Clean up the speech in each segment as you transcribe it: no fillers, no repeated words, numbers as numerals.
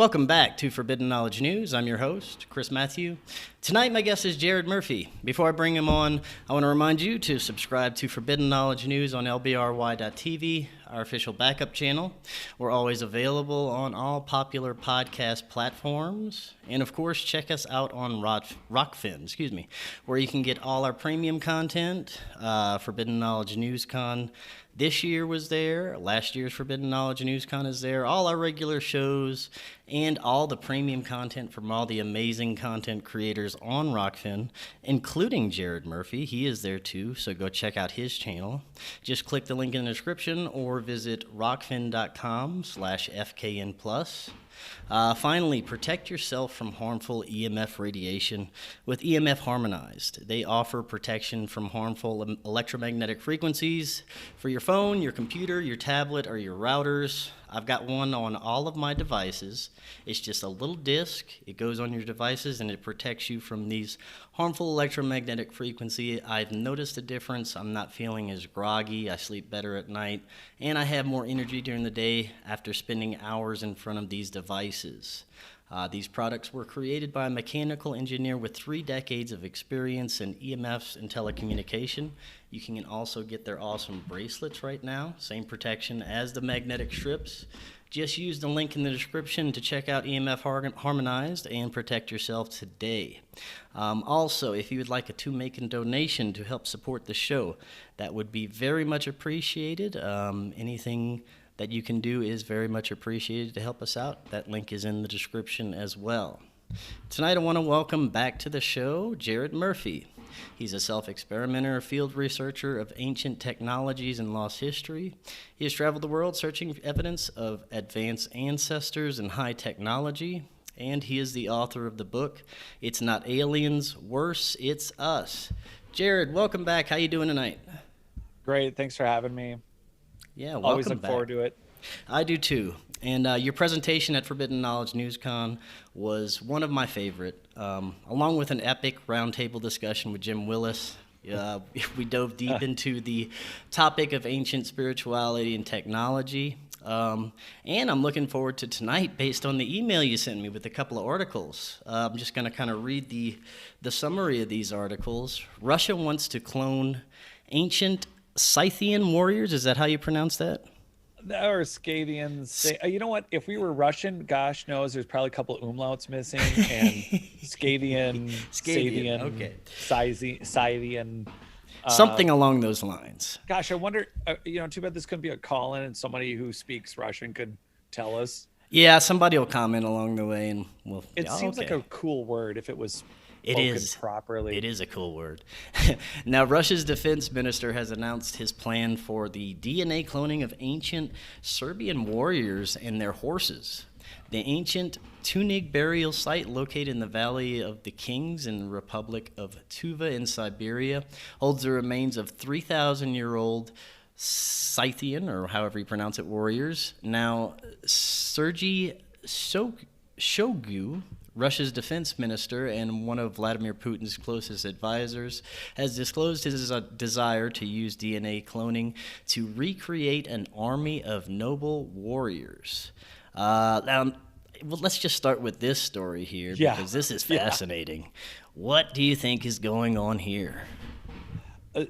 Welcome back to Forbidden Knowledge News. I'm your host, Chris Matthew. Tonight, my guest is Jared Murphy. Before I bring him on, I want to remind you to subscribe to Forbidden Knowledge News on lbry.tv, our official backup channel. We're always available on all popular podcast platforms. And of course, check us out on Rokfin, where you can get all our premium content. Forbidden Knowledge News Con this year was there. Last year's Forbidden Knowledge News Con is there. All our regular shows and all the premium content from all the amazing content creators on Rokfin, including Jared Murphy. He is there too, so go check out his channel. Just click the link in the description or visit rokfin.com/FKN+. Finally, protect yourself from harmful EMF radiation with EMF Harmonized. They offer protection from harmful electromagnetic frequencies for your phone, your computer, your tablet, or your routers. I've got one on all of my devices. It's just a little disc. It goes on your devices and it protects you from these harmful electromagnetic frequency. I've noticed a difference. I'm not feeling as groggy. I sleep better at night, and I have more energy during the day after spending hours in front of these devices. These products were created by a mechanical engineer with 3 decades of experience in EMFs and telecommunication. You can also get their awesome bracelets right now, same protection as the magnetic strips. Just use the link in the description to check out EMF Harmonized and protect yourself today. Also, if you would like to make a donation to help support the show, that would be very much appreciated. Anything that you can do is very much appreciated to help us out. That link is in the description as well. Tonight I want to welcome back to the show Jared Murphy. He's a self-experimenter, field researcher of ancient technologies and lost history. He has traveled the world searching for evidence of advanced ancestors and high technology, and he is the author of the book, It's Not Aliens, Worse, It's Us. Jared, welcome back. How you doing tonight? Great. Thanks for having me. Yeah, welcome Always look back. forward to it. I do too. And your presentation at Forbidden Knowledge NewsCon was one of my favorite, along with an epic roundtable discussion with Jim Willis. We dove deep into the topic of ancient spirituality and technology. And I'm looking forward to tonight based on the email you sent me with a couple of articles. I'm just going to kind of read the summary of these articles. Russia wants to clone ancient Sythian warriors. Is that how you pronounce that? Or Scadians. You know what? If we were Russian, gosh knows there's probably a couple of umlauts missing. And Scadian, Scythian, okay. Scythian. Something along those lines. Gosh, I wonder, too bad this couldn't be a call-in and somebody who speaks Russian could tell us. Yeah, somebody will comment along the way and we'll... It seems like a cool word if it was spoken properly. It is a cool word. Now, Russia's defense minister has announced his plan for the DNA cloning of ancient Serbian warriors and their horses. The ancient Tunig burial site located in the Valley of the Kings in the Republic of Tuva in Siberia holds the remains of 3,000-year-old Scythian, or however you pronounce it, warriors. Now, Sergei Shoigu, Russia's defense minister and one of Vladimir Putin's closest advisors, has disclosed his desire to use DNA cloning to recreate an army of noble warriors. Well, let's just start with this story here because this is fascinating. What do you think is going on here?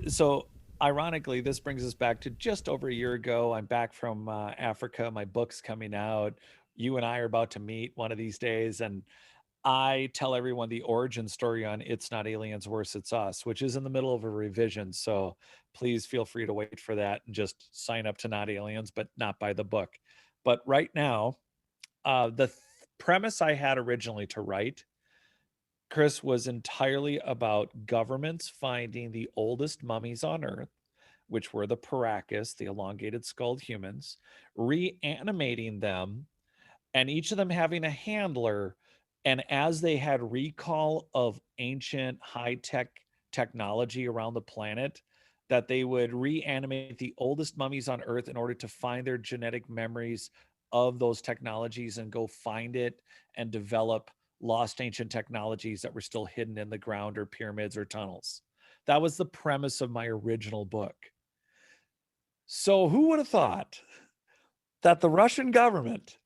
So, ironically, this brings us back to just over a year ago. I'm back from Africa. My book's coming out. You and I are about to meet one of these days, and I tell everyone the origin story on It's Not Aliens, Worse, It's Us, which is in the middle of a revision. So please feel free to wait for that and just sign up to Not Aliens, but not buy the book. But right now, the premise I had originally to write, Chris, was entirely about governments finding the oldest mummies on Earth, which were the Paracas, the elongated skulled humans, reanimating them, and each of them having a handler. And as they had recall of ancient high-tech technology around the planet, that they would reanimate the oldest mummies on Earth in order to find their genetic memories of those technologies and go find it and develop lost ancient technologies that were still hidden in the ground or pyramids or tunnels. That was the premise of my original book. So who would have thought that the Russian government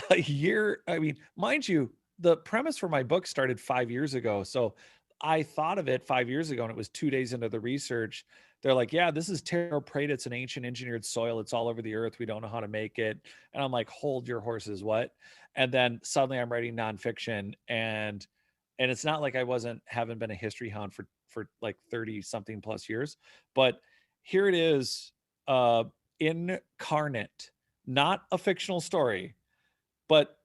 a year. I mean, mind you, the premise for my book started 5 years ago. So I thought of it 5 years ago, and it was 2 days into the research. They're like, yeah, this is terraprete. It's an ancient engineered soil. It's all over the earth. We don't know how to make it. And I'm like, hold your horses, what? And then suddenly I'm writing nonfiction, and it's not like I haven't been a history hound for like 30 something plus years, but here it is, uh incarnate, not a fictional story, but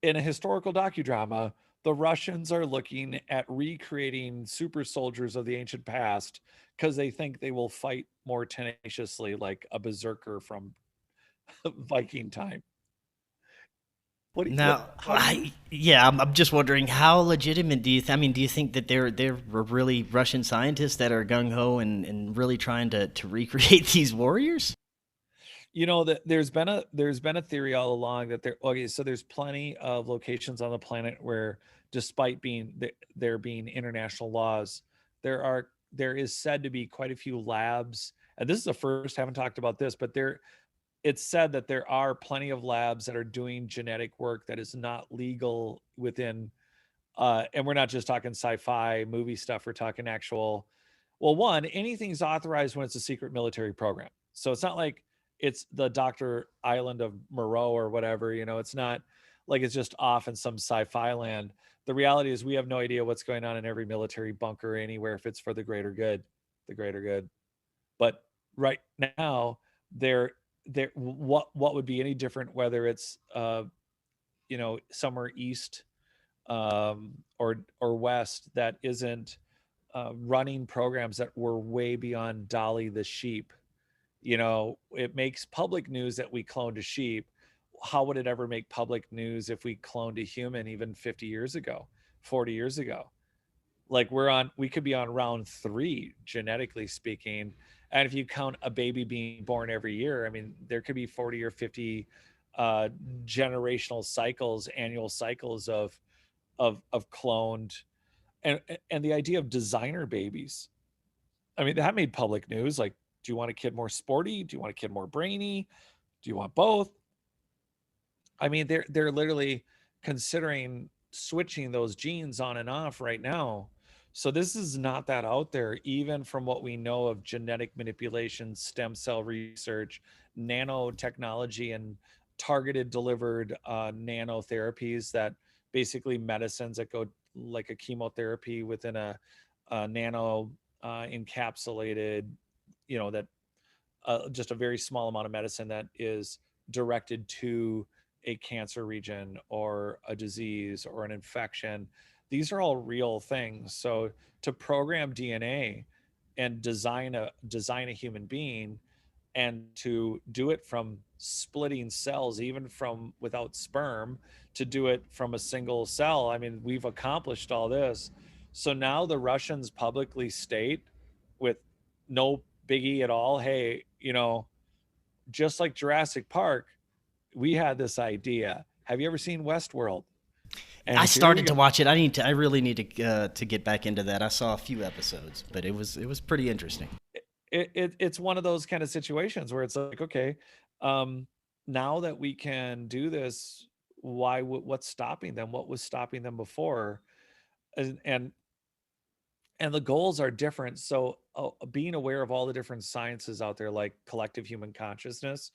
in a historical docudrama, the Russians are looking at recreating super soldiers of the ancient past because they think they will fight more tenaciously like a berserker from Viking time. What Now, how do you I'm just wondering how legitimate do you? I mean, do you think that there were really Russian scientists that are gung ho and really trying to recreate these warriors? that there's been a theory all along that so there's plenty of locations on the planet where, despite there being international laws, there is said to be quite a few labs, and this is the first, I haven't talked about this, but it's said that there are plenty of labs that are doing genetic work that is not legal within, and we're not just talking sci-fi movie stuff, we're talking actual, well, one, anything's authorized when it's a secret military program. So it's not like it's the Dr. Island of Moreau or whatever, it's not like it's just off in some sci-fi land. The reality is we have no idea what's going on in every military bunker anywhere if it's for the greater good. But right now, what would be any different whether it's somewhere east, or west, that isn't running programs that were way beyond Dolly the sheep. It makes public news that we cloned a sheep. How would it ever make public news if we cloned a human even 50 years ago, 40 years ago? Like we could be on round three, genetically speaking. And if you count a baby being born every year, I mean, there could be 40 or 50 uh, generational cycles, annual cycles of cloned, and the idea of designer babies. I mean, that made public news. Like, do you want a kid more sporty? Do you want a kid more brainy? Do you want both? I mean, they're literally considering switching those genes on and off right now. So this is not that out there, even from what we know of genetic manipulation, stem cell research, nanotechnology, and targeted delivered nanotherapies, that basically medicines that go like a chemotherapy within a nano encapsulated, that just a very small amount of medicine that is directed to a cancer region or a disease or an infection. These are all real things. So to program DNA and design a human being, and to do it from splitting cells, even from without sperm, to do it from a single cell, I mean, we've accomplished all this. So now the Russians publicly state, with no biggie at all, hey, just like Jurassic Park, we had this idea. Have you ever seen Westworld? I And here we started go. to watch it. I really need to get back into that. I saw a few episodes, but it was pretty interesting. It's one of those kind of situations where it's like, okay, um, now that we can do this, what's stopping them? What was stopping them before? And the goals are different. So being aware of all the different sciences out there, like collective human consciousness,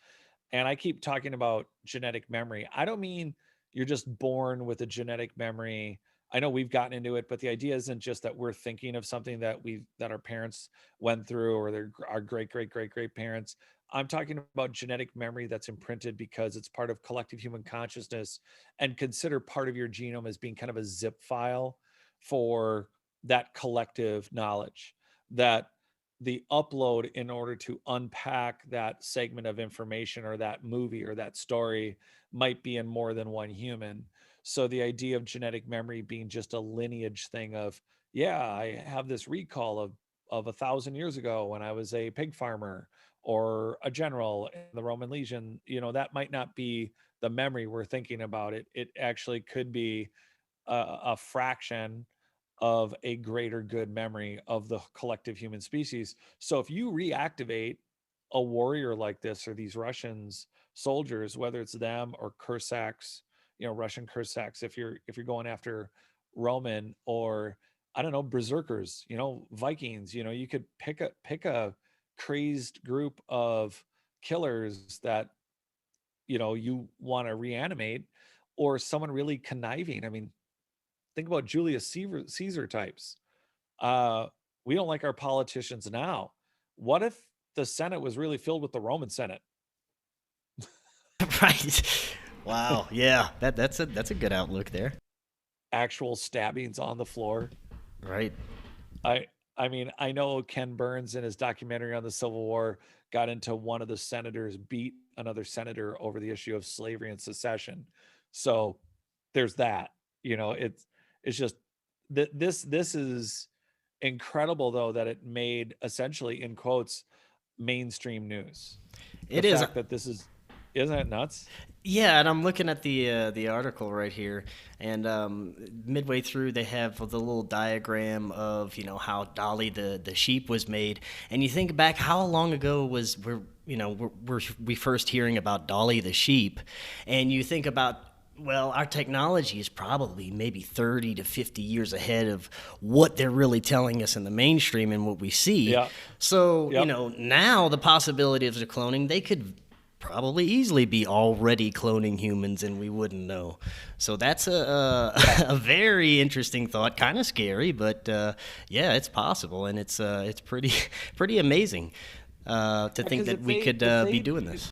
and I keep talking about genetic memory. I don't mean you're just born with a genetic memory. I know we've gotten into it, but the idea isn't just that we're thinking of something that our parents went through, or our great parents. I'm talking about genetic memory that's imprinted because it's part of collective human consciousness, and consider part of your genome as being kind of a zip file for that collective knowledge, that the upload, in order to unpack that segment of information or that movie or that story, might be in more than one human. So the idea of genetic memory being just a lineage thing of, yeah, I have this recall of 1,000 years ago when I was a pig farmer or a general in the Roman legion, that might not be the memory we're thinking about. It actually could be a fraction of a greater good memory of the collective human species. So if you reactivate a warrior like this, or these Russians soldiers, whether it's them or Cossacks Russian Cossacks, if you're going after Roman, or I don't know, berserkers, Vikings, you could pick a crazed group of killers that you want to reanimate, or someone really conniving. I mean, think about Julius Caesar types. uh we don't like our politicians now. What if the Senate was really filled with the Roman Senate? Right. Wow. Yeah. That's a good outlook there. Actual stabbings on the floor. Right. I i mean, I know Ken Burns in his documentary on the Civil War got into one of the senators beat another senator over the issue of slavery and secession. So there's that. It's just that this is incredible, though, that it made, essentially, in quotes, mainstream news. The It is. fact that this is, isn't it nuts? Yeah, and I'm looking at the article right here, and midway through they have the little diagram of how Dolly the sheep was made, and you think back how long ago was we first hearing about Dolly the sheep, and you think about, well, our technology is probably maybe 30 to 50 years ahead of what they're really telling us in the mainstream and what we see. Yeah. So, Yep. now the possibilities of cloning, they could probably easily be already cloning humans and we wouldn't know. So that's a very interesting thought, kind of scary, but yeah, it's possible, and it's pretty pretty amazing to think Because that if we they could if be they doing this.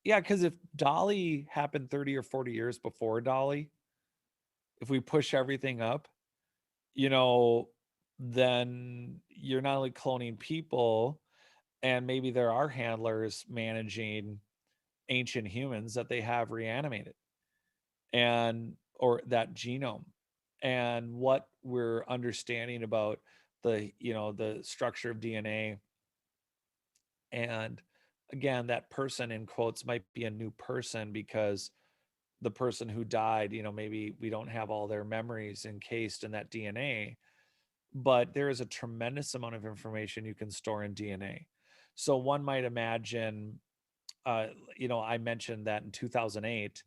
yeah, because if Dolly happened 30 or 40 years before Dolly, if we push everything up, you know, then you're not only cloning people, and maybe there are handlers managing ancient humans that they have reanimated, and or that genome, and what we're understanding about the structure of DNA. And again, that person, in quotes, might be a new person, because the person who died, maybe we don't have all their memories encased in that DNA, but there is a tremendous amount of information you can store in DNA. So one might imagine, I mentioned that in 2008,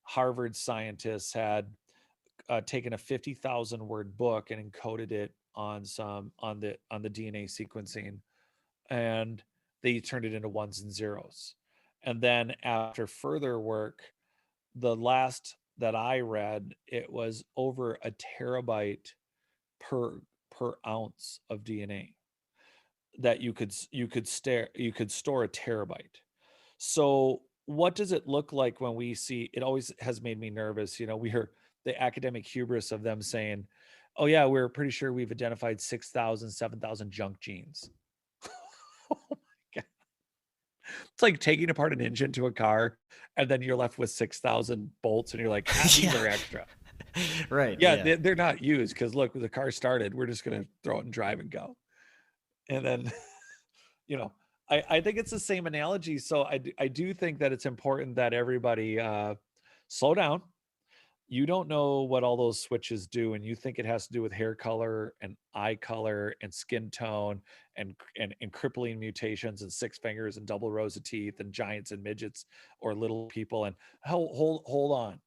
Harvard scientists had taken a 50,000 word book and encoded it on the DNA sequencing, and they turned it into ones and zeros. And then after further work, the last that I read, it was over a terabyte per ounce of DNA that you could store a terabyte. So what does it look like when we see it? Always has made me nervous. We hear the academic hubris of them saying, "Oh yeah, we're pretty sure we've identified 6,000, 7,000 junk genes." Oh my God. It's like taking apart an engine to a car, and then you're left with 6,000 bolts, and you're like, these Yeah. are extra. Right. Yeah, Yeah. they're not used, because look, the car started. We're just gonna throw it and drive and go. And then, you know, I think it's the same analogy. So I do think that it's important that everybody slow down. You don't know what all those switches do, and you think it has to do with hair color and eye color and skin tone and crippling mutations and six fingers and double rows of teeth and giants and midgets or little people. And hold on.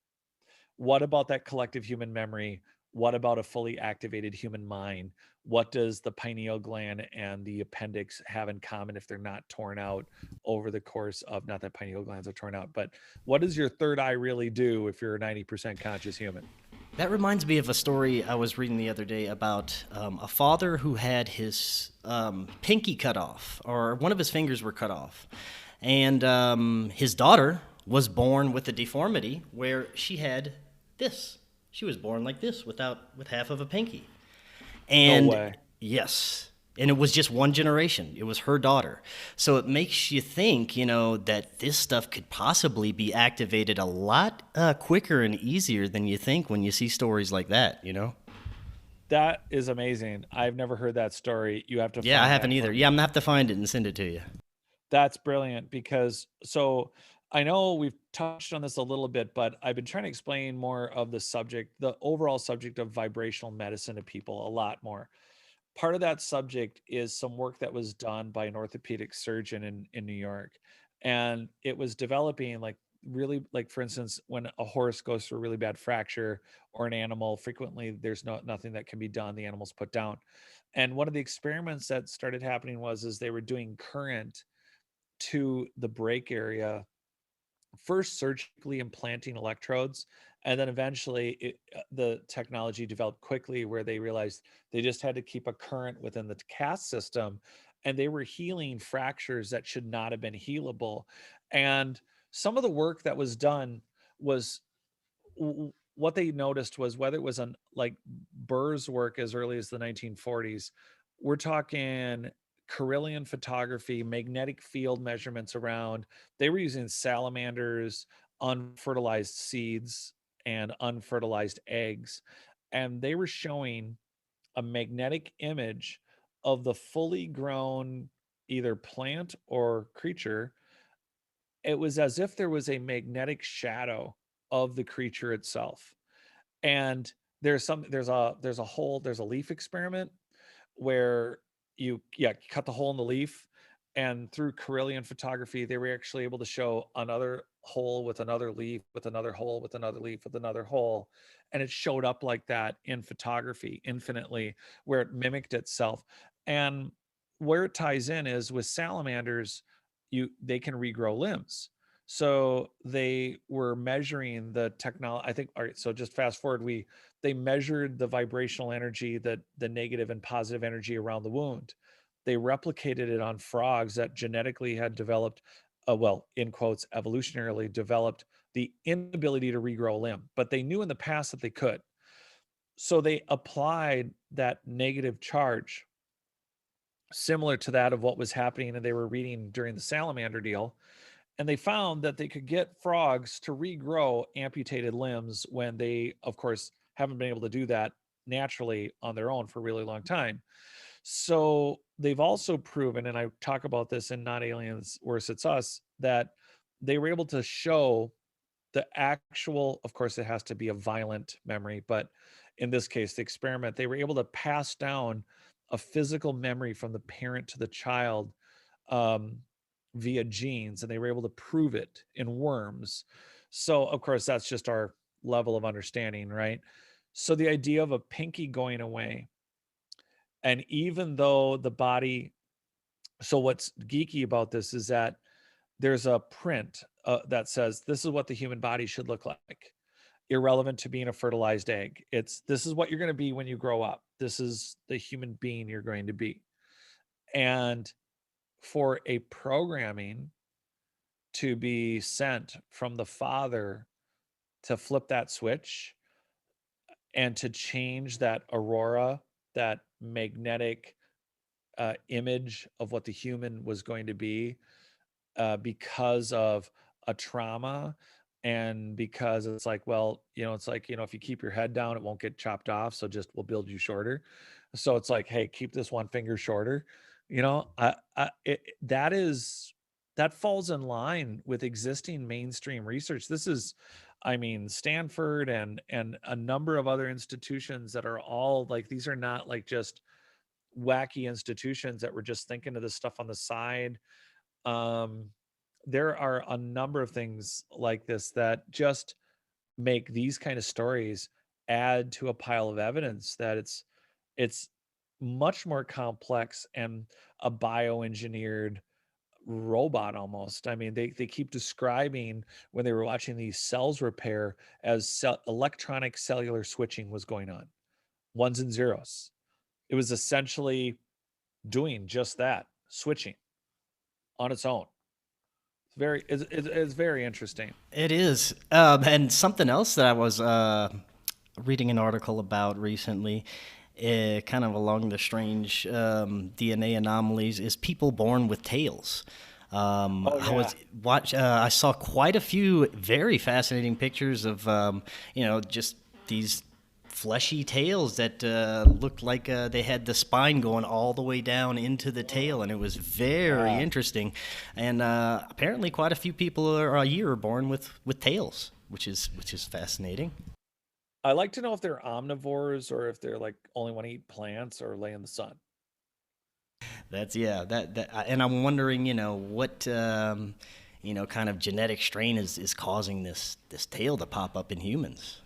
What about that collective human memory? What about a fully activated human mind? What does the pineal gland and the appendix have in common if they're not torn out over the course of, not that pineal glands are torn out, but what does your third eye really do if you're a 90% conscious human? That reminds me of a story I was reading the other day about a father who had his pinky cut off, or one of his fingers were cut off. And his daughter was born with a deformity where she had this. She was born like this with half of a pinky. No And way. yes, and it was just one generation. It was her daughter. So it makes you think, that this stuff could possibly be activated a lot quicker and easier than you think when you see stories like that. That is amazing. I've never heard that story. You have to Yeah, I find haven't that either. for Yeah, me. I'm gonna have to find it and send it to you. That's brilliant, because so I know we've touched on this a little bit, but I've been trying to explain more of the subject, the overall subject of vibrational medicine, to people a lot more. Part of that subject is some work that was done by an orthopedic surgeon in New York. And it was developing, like, really, like for instance, when a horse goes through a really bad fracture, or an animal, frequently there's nothing that can be done. The animal's put down. And one of the experiments that started happening was is they were doing current to the break area, first surgically implanting electrodes, and then eventually the technology developed quickly where they realized they just had to keep a current within the cast system, and they were healing fractures that should not have been healable. And some of the work that was done was, what they noticed was, whether it was on like Burr's work as early as the 1940s, we're talking Carillion photography, magnetic field measurements around. They were using salamanders, unfertilized seeds, and unfertilized eggs. And they were showing a magnetic image of the fully grown either plant or creature. It was as if there was a magnetic shadow of the creature itself. And there's a leaf experiment where you cut the hole in the leaf, and through Carillion photography they were actually able to show another hole with another leaf with another hole with another leaf with another hole, and it showed up like that in photography infinitely, where it mimicked itself. And where it ties in is with salamanders, they can regrow limbs. So they were measuring the technology. I think, all right, so just fast forward, they measured the vibrational energy, the negative and positive energy around the wound. They replicated it on frogs that genetically had developed, well, in quotes, evolutionarily developed the inability to regrow a limb, but they knew in the past that they could. So they applied that negative charge, similar to that of what was happening, and they were reading during the salamander deal, and they found that they could get frogs to regrow amputated limbs when they, of course, haven't been able to do that naturally on their own for a really long time. So they've also proven, and I talk about this in Not Aliens, Worse It's Us, that they were able to show the actual, of course, it has to be a violent memory, but in this case, the experiment, they were able to pass down a physical memory from the parent to the child, um, via genes, and they were able to prove it in worms. So, of course, that's just our level of understanding, right? So, the idea of a pinky going away, and even though the body, so what's geeky about this is that there's a print that says this is what the human body should look like, irrelevant to being a fertilized egg. This is what you're going to be when you grow up. This is the human being you're going to be. And for a programming to be sent from the father to flip that switch and to change that aurora, that magnetic image of what the human was going to be, because of a trauma, and because it's like, well, it's like, if you keep your head down, it won't get chopped off. So just we'll build you shorter. So it's like, hey, keep this one finger shorter. That falls in line with existing mainstream research. This is, I mean, Stanford and a number of other institutions that are all like, these are not like just wacky institutions that were just thinking of this stuff on the side. um, there are a number of things like this that just make these kind of stories add to a pile of evidence that it's much more complex and a bioengineered robot almost. I mean, they keep describing when they were watching these cells repair as electronic cellular switching was going on, ones and zeros. It was essentially doing just that, switching on its own. It's very interesting. It is. And something else that I was reading an article about recently, kind of along the strange DNA anomalies, is people born with tails. Oh yeah. I saw quite a few very fascinating pictures of just these fleshy tails that looked like they had the spine going all the way down into the tail, and it was very Yeah. interesting. And apparently, quite a few people a year are born with tails, which is fascinating. I like to know if they're omnivores or if they're like only want to eat plants or lay in the sun. That's yeah. And I'm wondering, what kind of genetic strain is causing this tail to pop up in humans.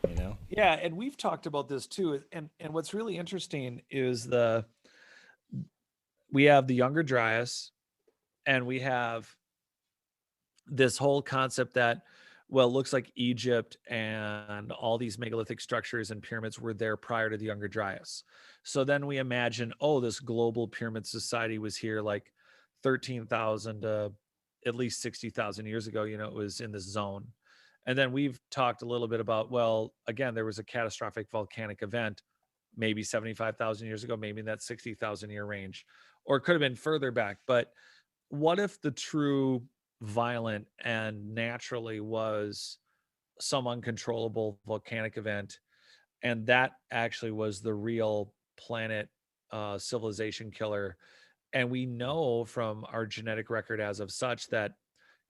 You know. Yeah, and we've talked about this too. And what's really interesting is we have the Younger Dryas, and we have this whole concept that, well, it looks like Egypt and all these megalithic structures and pyramids were there prior to the Younger Dryas. So then we imagine, oh, this global pyramid society was here like 13,000 to at least 60,000 years ago. It was in this zone. And then we've talked a little bit about, well, again, there was a catastrophic volcanic event maybe 75,000 years ago, maybe in that 60,000 year range, or it could have been further back. But what if the true violent and naturally was some uncontrollable volcanic event, and that actually was the real planet civilization killer? And we know from our genetic record as of such that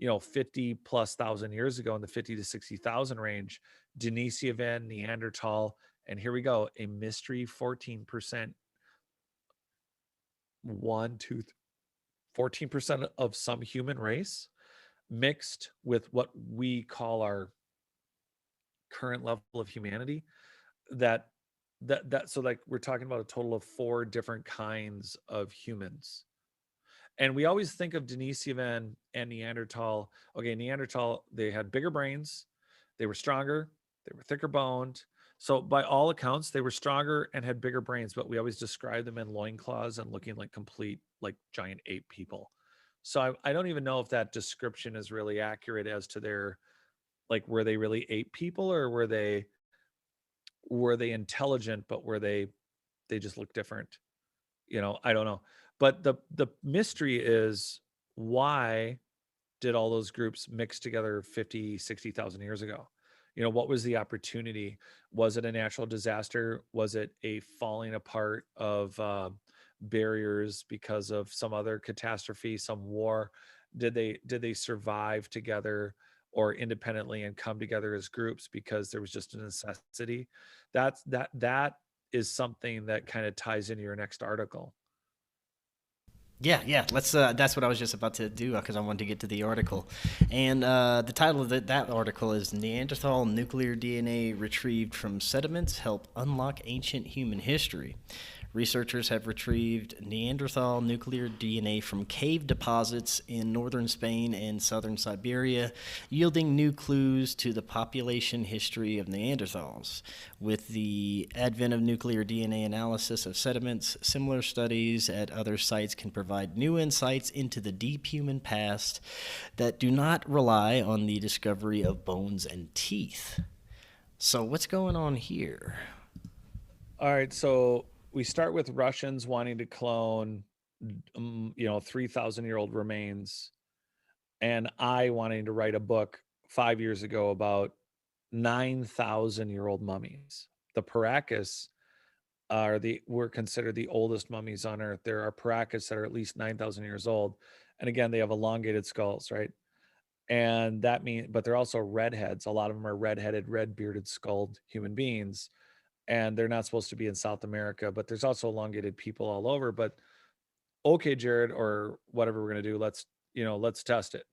50 plus thousand years ago, in the 50 to 60,000 range, Denisovan, Neanderthal, and here we go, a mystery 14%, one two 14% of some human race mixed with what we call our current level of humanity. That that that so like we're talking about a total of four different kinds of humans. And we always think of Denisovan and Neanderthal. Okay, Neanderthal, they had bigger brains, they were stronger, they were thicker boned. So by all accounts, they were stronger and had bigger brains, but we always describe them in loincloths and looking like complete, like giant ape people. So I don't even know if that description is really accurate as to their, like, were they really ape people, or were they intelligent, but they just look different? I don't know. But the mystery is, why did all those groups mix together 50, 60,000 years ago? What was the opportunity? Was it a natural disaster? Was it a falling apart of barriers because of some other catastrophe, some war? Did they survive together or independently and come together as groups because there was just a necessity? That is something that kind of ties into your next article. Yeah, yeah. Let's. That's what I was just about to do because I wanted to get to the article, and the title of that article is "Neanderthal Nuclear DNA Retrieved from Sediments Help Unlock Ancient Human History." Researchers have retrieved Neanderthal nuclear DNA from cave deposits in northern Spain and southern Siberia, yielding new clues to the population history of Neanderthals. With the advent of nuclear DNA analysis of sediments, similar studies at other sites can provide new insights into the deep human past that do not rely on the discovery of bones and teeth. So, what's going on here? All right, so we start with Russians wanting to clone, 3,000-year-old remains, and I wanting to write a book 5 years ago about 9,000-year-old mummies. The Paracas were considered the oldest mummies on Earth. There are Paracas that are at least 9,000 years old, and again, they have elongated skulls, right? And but they're also redheads. A lot of them are redheaded, red bearded, skulled human beings, and they're not supposed to be in South America, but there's also elongated people all over. But okay, Jared, or whatever we're going to do, let's test it.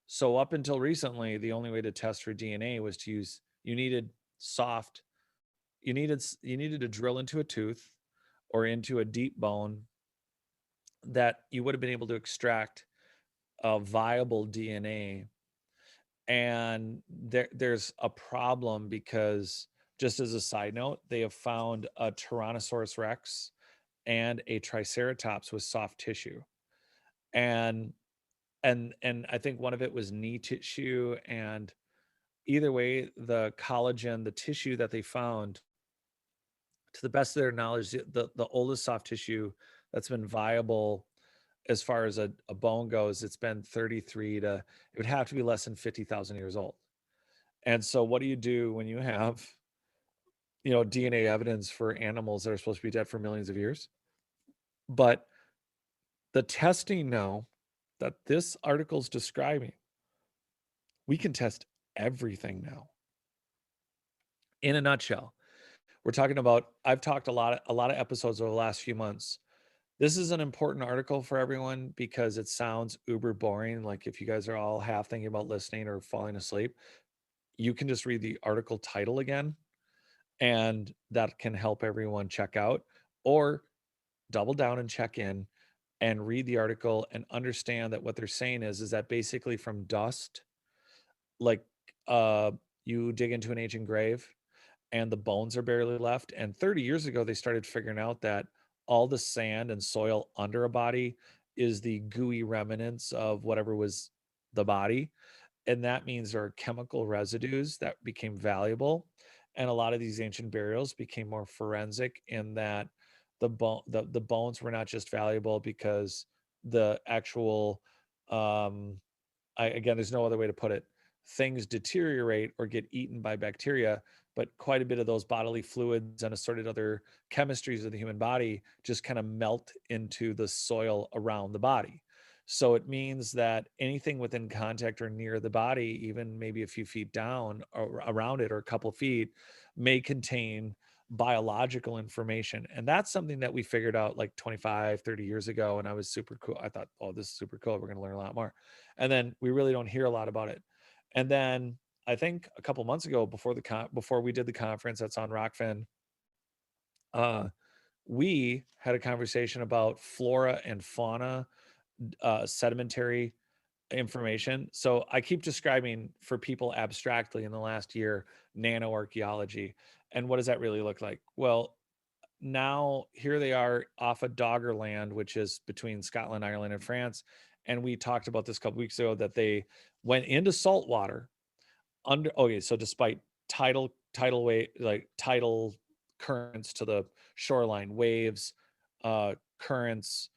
So up until recently, the only way to test for DNA was to use, you needed soft, you needed to drill into a tooth or into a deep bone that you would have been able to extract a viable DNA. And there's a problem because, just as a side note, they have found a Tyrannosaurus Rex and a Triceratops with soft tissue. And and I think one of it was knee tissue. And either way, the collagen, the tissue that they found, to the best of their knowledge, the oldest soft tissue that's been viable as far as a bone goes, it's been 33 to, it would have to be less than 50,000 years old. And so what do you do when you have, DNA evidence for animals that are supposed to be dead for millions of years? But the testing now that this article is describing, we can test everything now. In a nutshell, we're talking about, I've talked a lot of episodes over the last few months This is an important article for everyone because it sounds uber boring. Like if you guys are all half thinking about listening or falling asleep, you can just read the article title again, and that can help everyone check out, or double down and check in and read the article and understand that what they're saying is that basically from dust, like uh you dig into an ancient grave and the bones are barely left. And 30 years ago, they started figuring out that all the sand and soil under a body is the gooey remnants of whatever was the body. And that means there are chemical residues that became valuable. And a lot of these ancient burials became more forensic in that the bones were not just valuable because the actual again, there's no other way to put it. Things deteriorate or get eaten by bacteria, but quite a bit of those bodily fluids and assorted other chemistries of the human body just kind of melt into the soil around the body. So it means that anything within contact or near the body, even maybe a few feet down or around it or a couple feet, may contain biological information. And that's something that we figured out like 25, 30 years ago. And I was super cool. I thought, oh, this is super cool. We're going to learn a lot more. And then we really don't hear a lot about it. And then I think a couple months ago, before we did the conference that's on Rokfin, uh, we had a conversation about flora and fauna, sedimentary information. So I keep describing for people abstractly in the last year nanoarchaeology. And what does that really look like? Well, now here they are off of Doggerland, which is between Scotland, Ireland, and France. And we talked about this a couple weeks ago that they went into salt water under. Okay, so despite tidal wave, like tidal currents to the shoreline, waves, currents,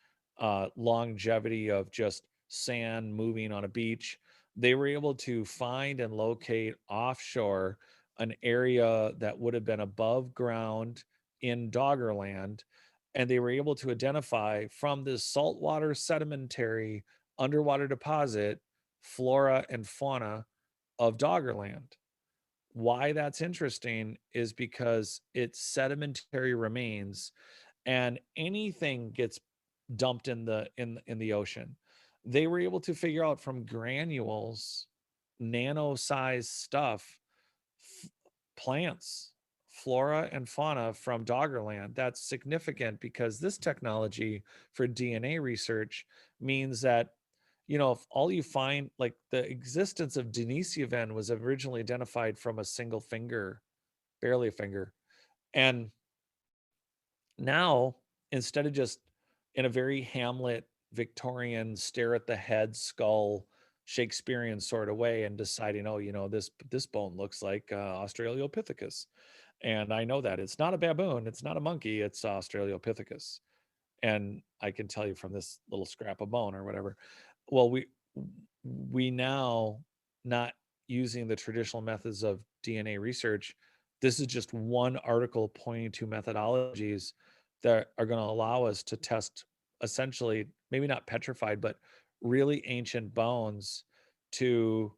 longevity of just sand moving on a beach, they were able to find and locate offshore an area that would have been above ground in Doggerland, and they were able to identify from this saltwater sedimentary underwater deposit flora and fauna of Doggerland. Why that's interesting is because it's sedimentary remains, and anything gets dumped in the ocean. They were able to figure out from granules, nano-sized stuff, f- plants, flora and fauna from Doggerland. That's significant because this technology for DNA research means that, if all you find, like the existence of Denisovan was originally identified from a single finger, barely a finger. And now, instead of just in a very Hamlet Victorian stare at the head skull Shakespearean sort of way and deciding, oh, this bone looks like Australopithecus, and I know that it's not a baboon, it's not a monkey, it's Australopithecus, and I can tell you from this little scrap of bone or whatever. Well, we now, not using the traditional methods of DNA research, this is just one article pointing to methodologies that are going to allow us to test essentially maybe not petrified but really ancient bones, to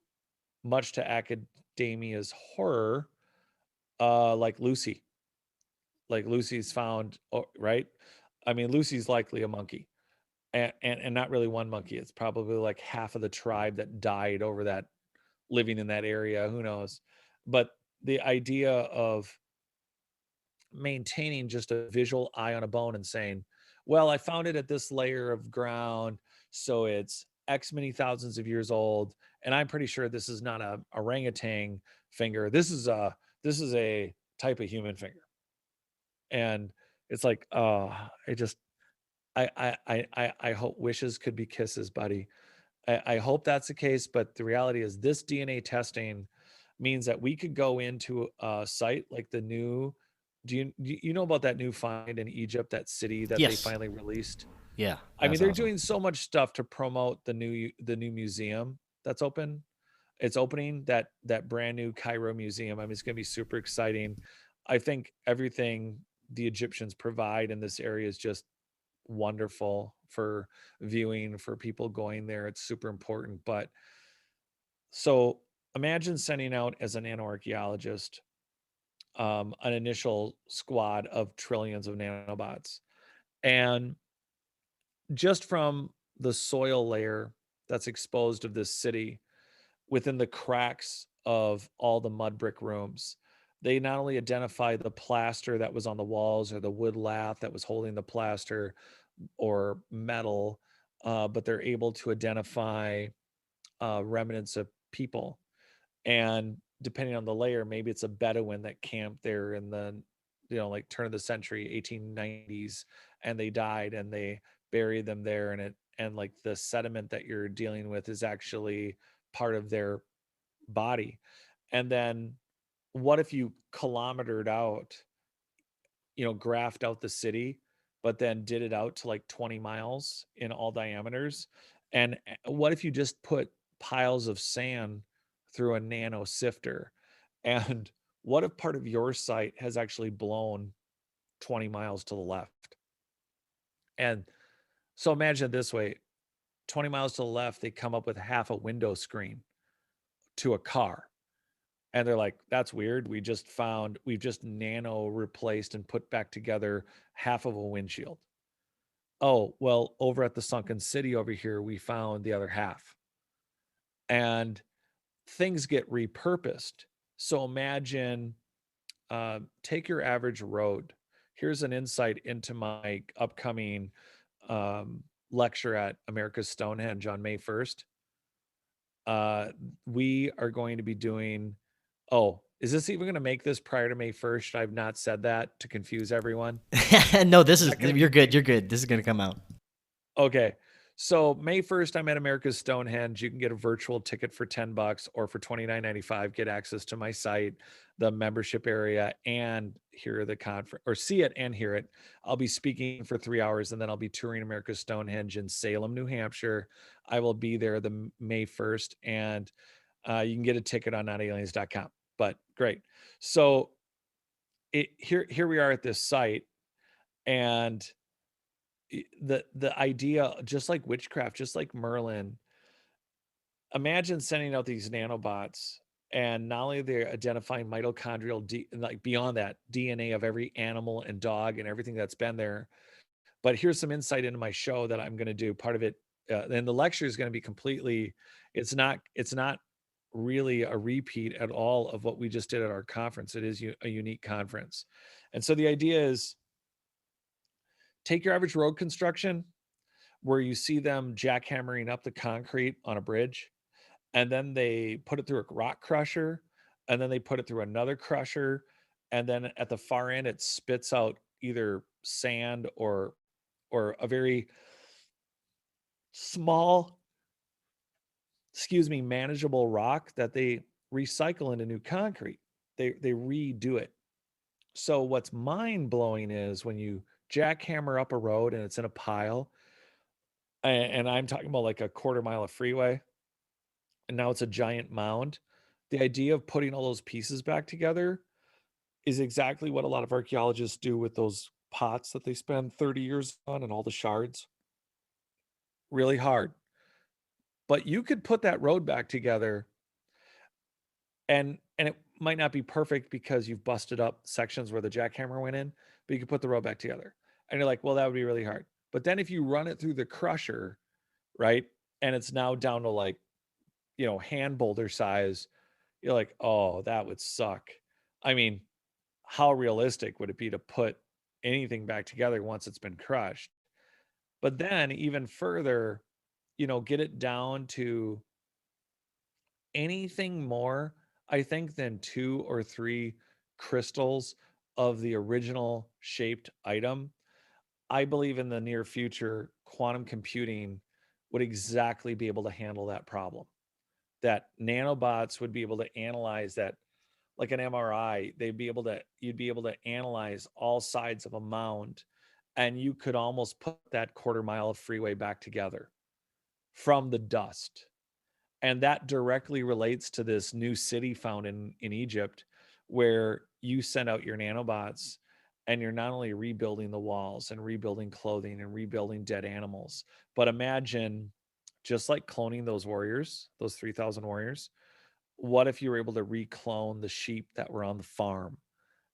much to academia's horror, like Lucy's found, right? I mean, Lucy's likely a monkey, and not really one monkey. It's probably like half of the tribe that died over that, living in that area. Who knows? But the idea of maintaining just a visual eye on a bone and saying, well, I found it at this layer of ground, so it's X many thousands of years old, and I'm pretty sure this is not a orangutan finger. This is a type of human finger. And it's like, I just I hope wishes could be kisses, buddy. I hope that's the case, but the reality is this DNA testing means that we could go into a site like the new. Do you know about that new find in Egypt, that city that they Yes. finally released? Yeah, I mean, that's they're awesome. doing so much stuff to promote the new museum that's open. It's opening, that brand new Cairo museum. I mean, it's going to be super exciting. I think everything the Egyptians provide in this area is just wonderful for viewing, for people going there. It's super important. But so imagine sending out as an nanoarchaeologist, an initial squad of trillions of nanobots. And just from the soil layer that's exposed of this city within the cracks of all the mud brick rooms. They not only identify the plaster that was on the walls or the wood lath that was holding the plaster or metal, but they're able to identify remnants of people. And depending on the layer, maybe it's a Bedouin that camped there in the, like turn of the century, 1890s, and they died and they buried them there. And like the sediment that you're dealing with is actually part of their body. And then what if you kilometered out, graphed out the city, but then did it out to like 20 miles in all diameters? And what if you just put piles of sand through a nano sifter? And what if part of your site has actually blown 20 miles to the left? And so imagine it this way: 20 miles to the left, they come up with half a window screen to a car. And they're like, that's weird. We've just nano replaced and put back together half of a windshield. Oh, well, over at the sunken city over here, we found the other half. And things get repurposed. So imagine, take your average road. Here's an insight into my upcoming lecture at America's Stonehenge on May 1st. We are going to be doing, oh, is this even going to make this prior to May 1st? Should I have not said that to confuse everyone? No, Is that going to you're be good. You're good. This is gonna come out. okay? So May 1st, I'm at America's Stonehenge. You can get a virtual ticket for $10 or for $29.95, get access to my site, the membership area, and hear the conference or see it and hear it. I'll be speaking for 3 hours and then I'll be touring America's Stonehenge in Salem, New Hampshire. I will be there the May 1st, and you can get a ticket on notaliens.com. But great. So here we are at this site, and the idea, just like witchcraft, just like Merlin, imagine sending out these nanobots, and not only they're identifying mitochondrial like beyond that DNA of every animal and dog and everything that's been there. But here's some insight into my show that I'm going to do. Part of it, and the lecture is going to be completely. It's not really a repeat at all of what we just did at our conference. It is a unique conference, and so the idea is, take your average road construction where you see them jackhammering up the concrete on a bridge, and then they put it through a rock crusher, and then they put it through another crusher, and then at the far end it spits out either sand or a very small, manageable rock that they recycle into new concrete. They redo it. So what's mind blowing is when you jackhammer up a road and it's in a pile, and I'm talking about like a quarter mile of freeway, and now it's a giant mound. The idea of putting all those pieces back together is exactly what a lot of archaeologists do with those pots that they spend 30 years on and all the shards. Really hard. But you could put that road back together, and it might not be perfect because you've busted up sections where the jackhammer went in, but you could put the road back together. And you're like, well, that would be really hard. But then if you run it through the crusher, right? And it's now down to like, hand boulder size, you're like, oh, that would suck. I mean, how realistic would it be to put anything back together once it's been crushed? But then even further, get it down to anything more, I think, than 2 or 3 crystals of the original shaped item. I believe in the near future, quantum computing would exactly be able to handle that problem. That nanobots would be able to analyze that, like an MRI. You'd be able to analyze all sides of a mound, and you could almost put that quarter mile of freeway back together from the dust. And that directly relates to this new city found in Egypt, where you send out your nanobots and you're not only rebuilding the walls and rebuilding clothing and rebuilding dead animals, but imagine, just like cloning those warriors, those 3,000 warriors, what if you were able to reclone the sheep that were on the farm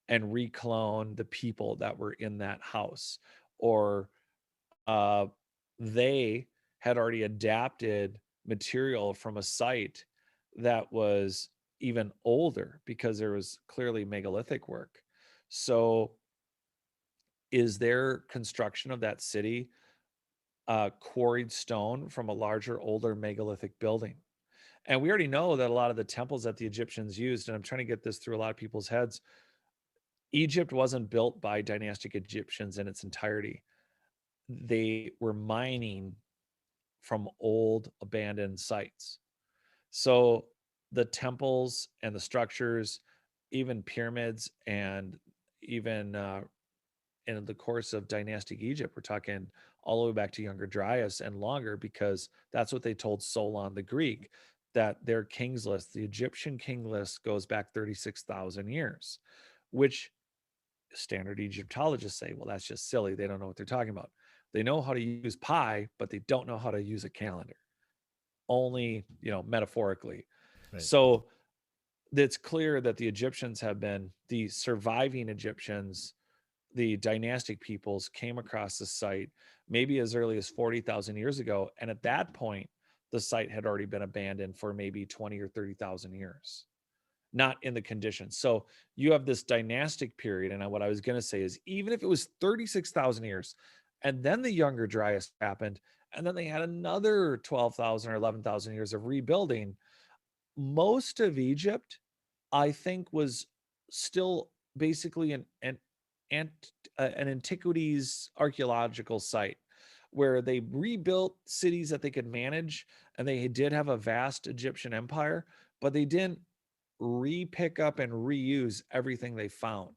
and reclone the people that were in that house, or uh, they had already adapted material from a site that was even older because there was clearly megalithic work. So is their construction of that city quarried stone from a larger, older megalithic building? And we already know that a lot of the temples that the Egyptians used, and I'm trying to get this through a lot of people's heads, Egypt wasn't built by dynastic Egyptians in its entirety. They were mining from old abandoned sites. So the temples and the structures, even pyramids, and even in the course of dynastic Egypt, we're talking all the way back to Younger Dryas and longer, because that's what they told Solon the Greek, that their king's list, the Egyptian king list, goes back 36,000 years, which standard Egyptologists say, well, that's just silly. They don't know what they're talking about. They know how to use pi, but they don't know how to use a calendar, only, metaphorically. Right. So it's clear that the Egyptians have been, the surviving Egyptians, the dynastic peoples, came across the site maybe as early as 40,000 years ago. And at that point, the site had already been abandoned for maybe 20 or 30,000 years, not in the conditions. So you have this dynastic period. And what I was going to say is, even if it was 36,000 years, and then the Younger Dryas happened, and then they had another 12,000 or 11,000 years of rebuilding, most of Egypt, I think, was still basically an antiquities archaeological site where they rebuilt cities that they could manage, and they did have a vast Egyptian empire, but they didn't re-pick up and reuse everything they found.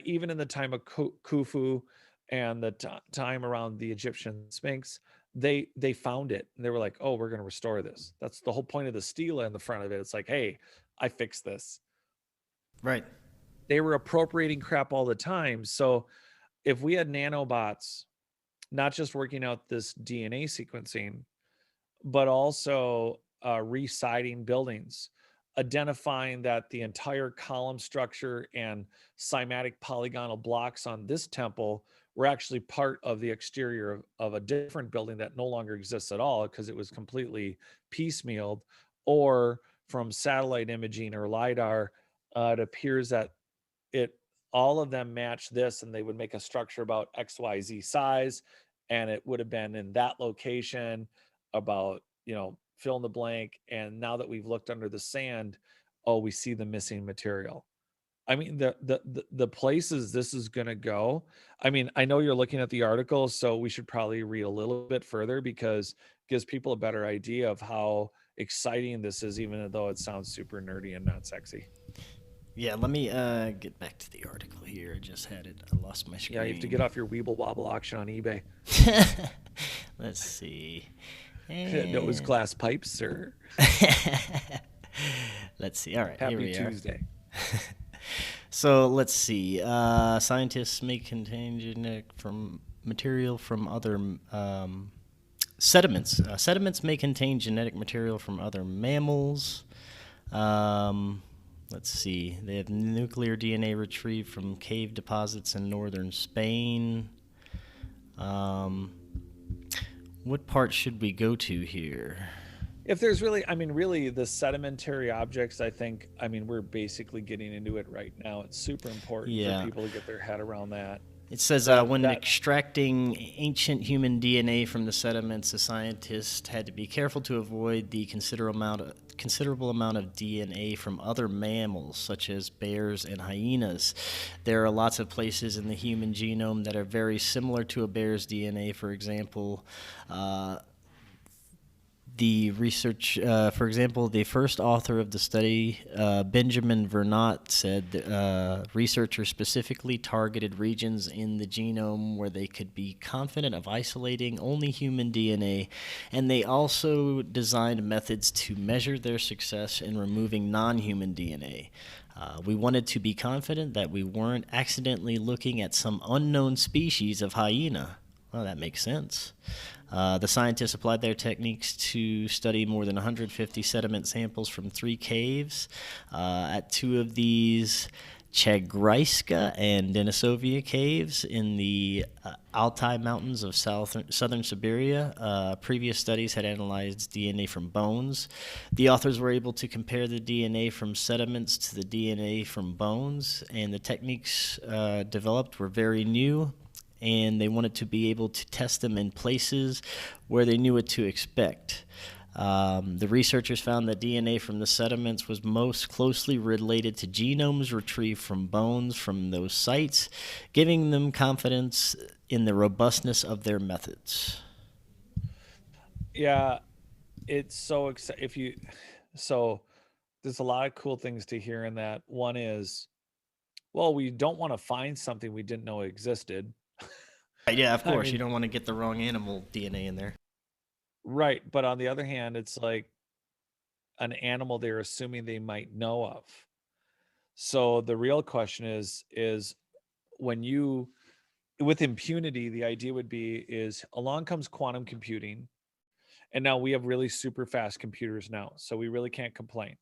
Even in the time of Khufu and the time around the Egyptian Sphinx, they found it and they were like, oh, we're going to restore this. That's the whole point of the stela in the front of it. It's like, hey, I fixed this. Right. They were appropriating crap all the time. So if we had nanobots not just working out this DNA sequencing, but also resiting buildings, identifying that the entire column structure and cymatic polygonal blocks on this temple were actually part of the exterior of a different building that no longer exists at all because it was completely piecemealed, or from satellite imaging or LiDAR, it appears that it all of them match this, and they would make a structure about XYZ size, and it would have been in that location about, fill in the blank. And now that we've looked under the sand, oh, we see the missing material. I mean, the places this is going to go. I mean, I know you're looking at the article, so we should probably read a little bit further, because it gives people a better idea of how exciting this is, even though it sounds super nerdy and not sexy. Yeah, let me get back to the article here. I just had it. I lost my screen. Yeah, you have to get off your Weeble Wobble auction on eBay. Let's see. Nose glass pipes, sir. Let's see. All right, Happy here we Tuesday. So let's see. Scientists may contain genetic from material from other sediments. Sediments may contain genetic material from other mammals. Let's see. They have nuclear DNA retrieved from cave deposits in northern Spain. What part should we go to here? If there's really the sedimentary objects, we're basically getting into it right now. It's super important for people to get their head around that. It says when extracting ancient human DNA from the sediments, the scientists had to be careful to avoid the considerable amount of DNA from other mammals, such as bears and hyenas. There are lots of places in the human genome that are very similar to a bear's DNA. For example, the research, for example, the first author of the study, Benjamin Vernot, said that researchers specifically targeted regions in the genome where they could be confident of isolating only human DNA, and they also designed methods to measure their success in removing non-human DNA. We wanted to be confident that we weren't accidentally looking at some unknown species of hyena. Well, that makes sense. The scientists applied their techniques to study more than 150 sediment samples from 3 caves. At 2 of these, Chagryska and Denisovia caves in the Altai Mountains of southern Siberia. Previous studies had analyzed DNA from bones. The authors were able to compare the DNA from sediments to the DNA from bones, and the techniques developed were very new, and they wanted to be able to test them in places where they knew what to expect. The researchers found that DNA from the sediments was most closely related to genomes retrieved from bones from those sites, giving them confidence in the robustness of their methods. Yeah, it's so exciting. So there's a lot of cool things to hear in that. One is, well, we don't want to find something we didn't know existed. Yeah, of I course. You mean, don't want to get the wrong animal DNA in there. right. But on the other hand, it's like an animal they're assuming they might know of. So the real question is when you, with impunity, the idea would be is along comes quantum computing, and now we have really super fast computers now, so we really can't complain.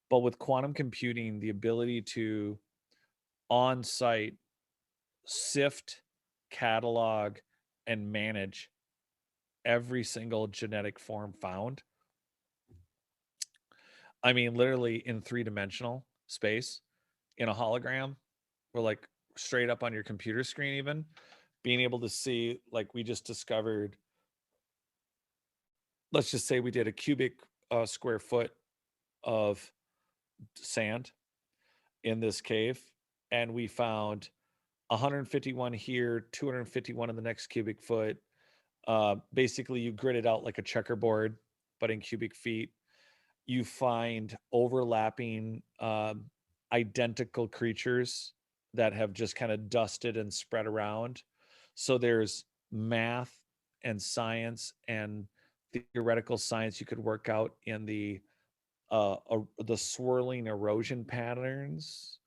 But with quantum computing, the ability to on site sift, catalog, and manage every single genetic form found. I mean, literally in 3-dimensional space, in a hologram, or like straight up on your computer screen, even being able to see, like we just discovered, let's just say we did a cubic square foot of sand in this cave, and we found 151 here, 251 in the next cubic foot. Basically, you grid it out like a checkerboard, but in cubic feet. You find overlapping, identical creatures that have just kind of dusted and spread around. So there's math and science and theoretical science you could work out in the swirling erosion patterns.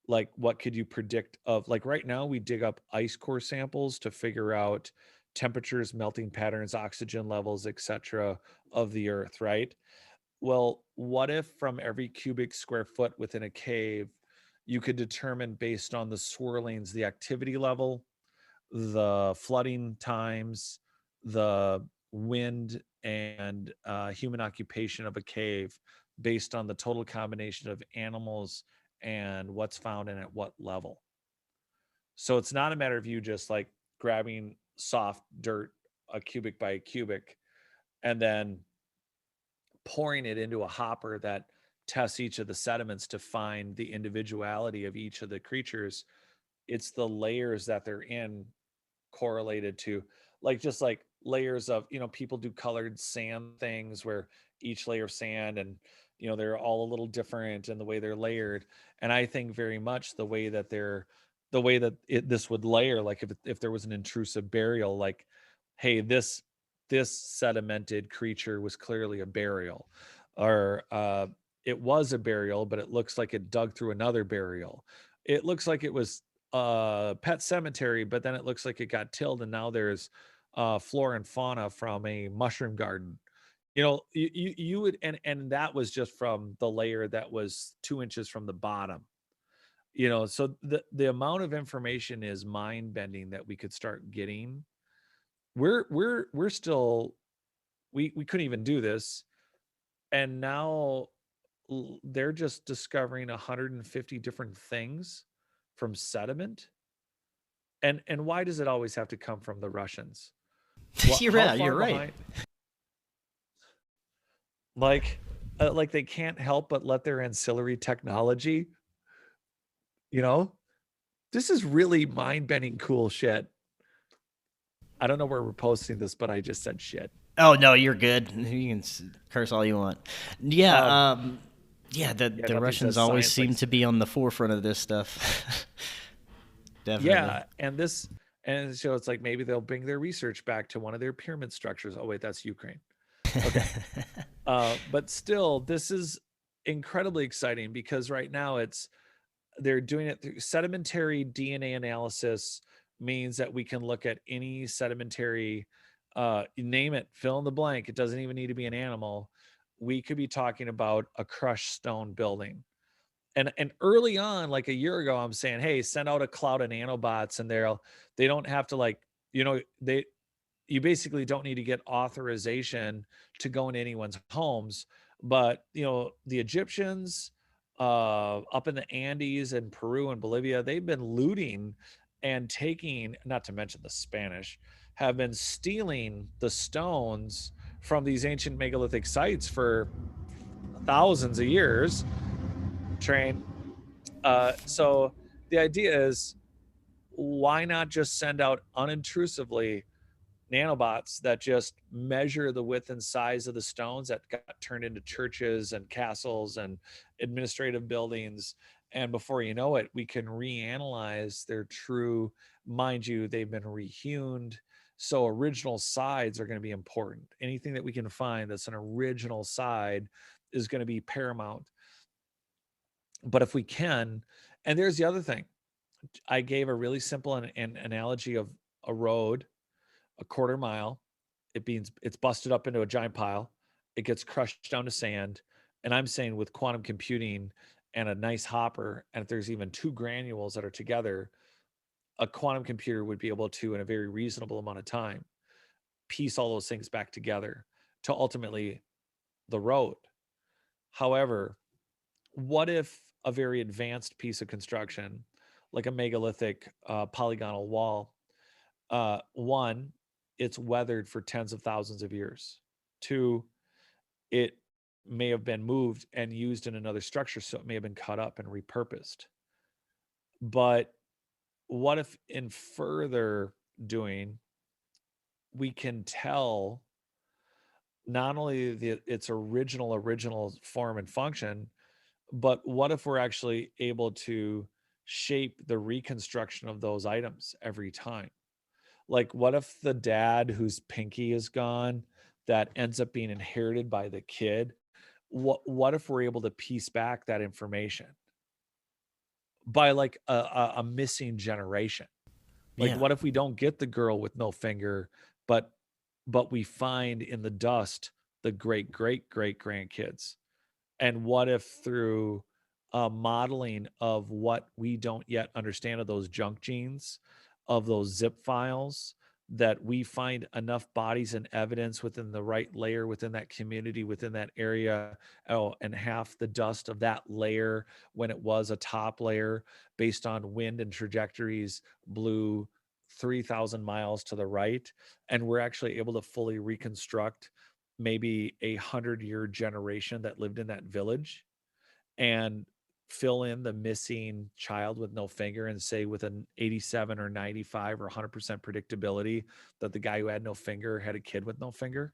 Like, what could you predict of, like, right now we dig up ice core samples to figure out temperatures, melting patterns, oxygen levels, etc., of the earth, right? Well, what if from every cubic square foot within a cave, you could determine based on the swirlings, the activity level, the flooding times, the wind, and human occupation of a cave based on the total combination of animals and what's found and at what level. So it's not a matter of you just like grabbing soft dirt, a cubic by a cubic, and then pouring it into a hopper that tests each of the sediments to find the individuality of each of the creatures. It's the layers that they're in correlated to, like, just like layers of, people do colored sand things where each layer of sand, and they're all a little different in the way they're layered. And I think very much the way that this would layer, like if there was an intrusive burial, like, hey, this sedimented creature was clearly a burial, or it was a burial but it looks like it dug through another burial. It looks like it was pet cemetery, but then it looks like it got tilled, and now there's flora and fauna from a mushroom garden. You would, and that was just from the layer that was 2 inches from the bottom. So the amount of information is mind bending that we could start getting. We're still, we couldn't even do this, and now they're just discovering 150 different things from sediment. And why does it always have to come from the Russians? How You're far right. behind? Like they can't help but let their ancillary technology, you know? This is really mind-bending cool shit. I don't know where we're posting this, but I just said shit. Oh no, you're good. You can curse all you want. Um, Yeah, yeah. yeah, The nothing Russians says always science like seem to be on the forefront of this stuff. Definitely. yeah, and so it's like maybe they'll bring their research back to one of their pyramid structures. Oh wait, that's Ukraine. Okay. But still, this is incredibly exciting because right now they're doing it through sedimentary DNA analysis. Means that we can look at any sedimentary, name it, fill in the blank. It doesn't even need to be an animal. We could be talking about a crushed stone building, And early on, like a year ago, I'm saying, hey, send out a cloud of nanobots, and they don't have to, like, they you basically don't need to get authorization to go into anyone's homes. But the Egyptians, up in the Andes and Peru and Bolivia, they've been looting and taking, not to mention the Spanish, have been stealing the stones from these ancient megalithic sites for thousands of years. Train. So the idea is, why not just send out unintrusively nanobots that just measure the width and size of the stones that got turned into churches and castles and administrative buildings, and before you know it, we can reanalyze their true, mind you, they've been rehewn, so original sides are going to be important. Anything that we can find that's an original side is going to be paramount. But if we can, and there's the other thing, I gave a really simple an analogy of a road, a quarter mile. It's busted up into a giant pile. It gets crushed down to sand. And I'm saying, with quantum computing and a nice hopper, and if there's even two granules that are together, a quantum computer would be able to, in a very reasonable amount of time, piece all those things back together to ultimately the road. However, what if a very advanced piece of construction, like a megalithic polygonal wall, one, it's weathered for tens of thousands of years. Two, it may have been moved and used in another structure, so it may have been cut up and repurposed. But what if, in further doing, we can tell not only its original form and function, but what if we're actually able to shape the reconstruction of those items every time? Like, what if the dad whose pinky is gone, that ends up being inherited by the kid? What if we're able to piece back that information by, like, a missing generation? Like, Yeah. what if we don't get the girl with no finger, but we find in the dust the great great great grandkids? And what if, through modeling of what we don't yet understand of those junk genes, of those zip files, that we find enough bodies and evidence within the right layer, within that community, within that area, oh, and half the dust of that layer, when it was a top layer, based on wind and trajectories, blew 3,000 miles to the right, and we're actually able to fully reconstruct maybe 100-year generation that lived in that village, and fill in the missing child with no finger, and say, with an 87 or 95 or 100% predictability, that the guy who had no finger had a kid with no finger.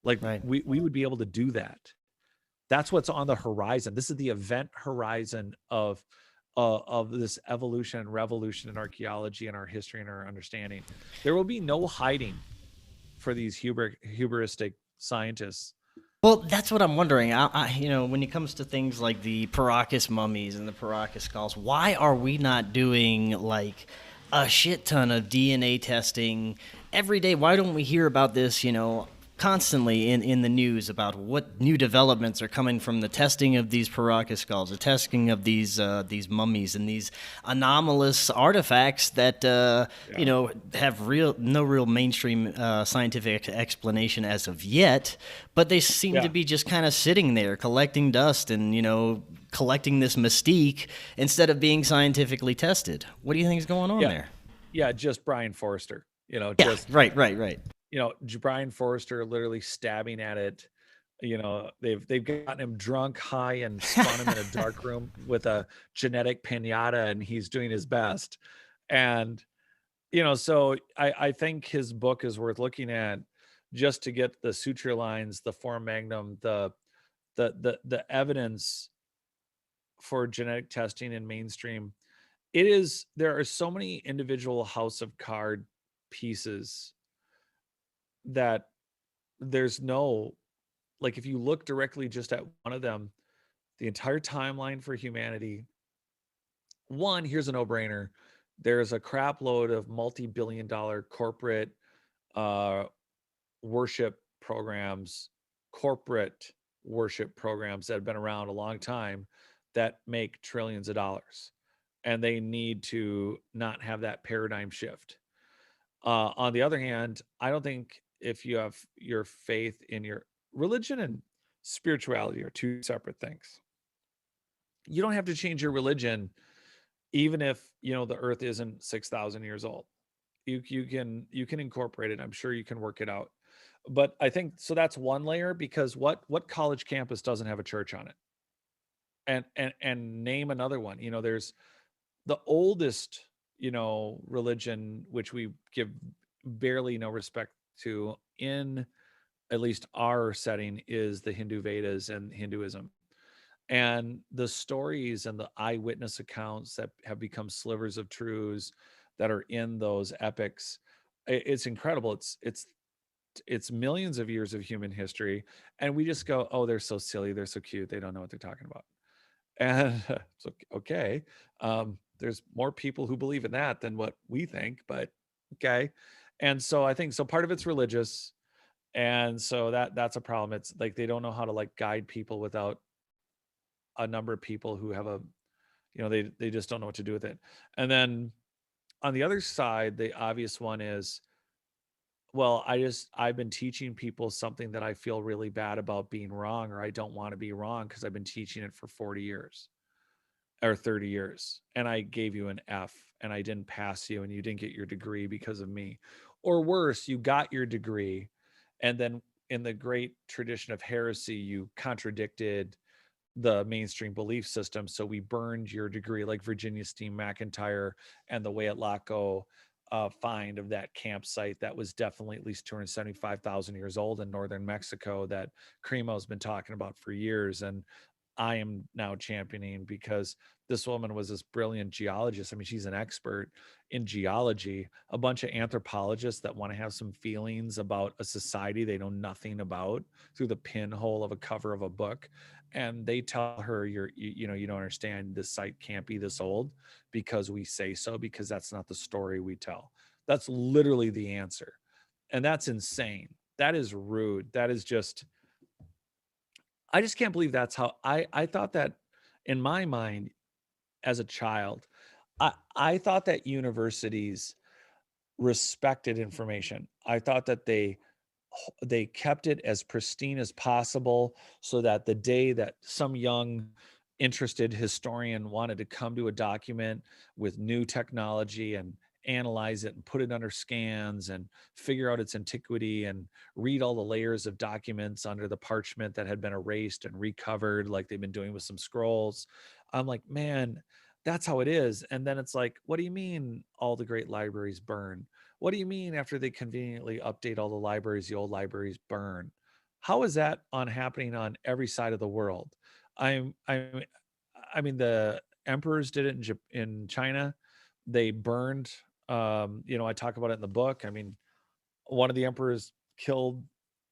Like, Right. we would be able to do that. That's what's on the horizon. This is the event horizon of this evolution and revolution in archaeology and our history and our understanding. There will be no hiding for these hubristic scientists. Well, that's what I'm wondering. When it comes to things like the Paracas mummies and the Paracas skulls, why are we not doing like a shit ton of DNA testing every day? Why don't we hear about this, constantly in the news about what new developments are coming from the testing of these Paracas skulls, the testing of these mummies and these anomalous artifacts that have no real mainstream scientific explanation as of yet, but they seem to Yeah. be just kind of sitting there collecting dust and collecting this mystique instead of being scientifically tested. What do you think is going on Yeah. there? Yeah. Just Brian Forrester, Yeah, just, right. Brian Forrester literally stabbing at it. They've gotten him drunk, high, and spun him in a dark room with a genetic pinata, and he's doing his best. And, so I think his book is worth looking at, just to get the suture lines, the form magnum, the evidence for genetic testing in mainstream. There are so many individual house of card pieces that there's no, like, if you look directly just at one of them, the entire timeline for humanity. One, here's a no-brainer. There's a crap load of multi-billion dollar corporate uh worship programs, corporate worship programs that have been around a long time, that make trillions of dollars, and they need to not have that paradigm shift. On the other hand, I don't think if you have your faith in your religion and spirituality are two separate things. You don't have to change your religion even if, the earth isn't 6,000 years old. You can incorporate it. I'm sure you can work it out. But I think so that's one layer, because what college campus doesn't have a church on it? And name another one. There's the oldest, religion, which we give barely no respect to in at least our setting, is the Hindu Vedas and Hinduism. And the stories and the eyewitness accounts that have become slivers of truths that are in those epics, it's incredible. It's millions of years of human history, and we just go, oh, they're so silly, they're so cute, they don't know what they're talking about. And it's okay. There's more people who believe in that than what we think, but okay. And so I think so part of it's religious, and so that's a problem. It's like they don't know how to like guide people without a number of people who have they just don't know what to do with it. And then on the other side, the obvious one is, well, I've been teaching people something that I feel really bad about being wrong, or I don't want to be wrong because I've been teaching it for 40 years or 30 years, and I gave you an F and I didn't pass you and you didn't get your degree because of me. Or worse, you got your degree, and then in the great tradition of heresy, you contradicted the mainstream belief system. So we burned your degree, like Virginia Steam McIntyre and the Weyatlaco find of that campsite that was definitely at least 275,000 years old in northern Mexico that Cremo's been talking about for years. And I am now championing, because this woman was this brilliant geologist. I mean, she's an expert in geology. A bunch of anthropologists that want to have some feelings about a society they know nothing about through the pinhole of a cover of a book. And they tell her, you don't understand, this site can't be this old because we say so, because that's not the story we tell. That's literally the answer. And that's insane. That is rude. That is just, I just can't believe that's how I thought that in my mind as a child. I thought that universities respected information. I thought that they kept it as pristine as possible, so that the day that some young interested historian wanted to come to a document with new technology and analyze it and put it under scans and figure out its antiquity and read all the layers of documents under the parchment that had been erased and recovered, like they've been doing with some scrolls. I'm like, man, that's how it is. And then it's like, what do you mean all the great libraries burn? What do you mean after they conveniently update all the libraries, the old libraries burn? How is that happening on every side of the world? I'm I'm I mean, the emperors did it in China. They burned, I talk about it in the book. I mean, one of the emperors killed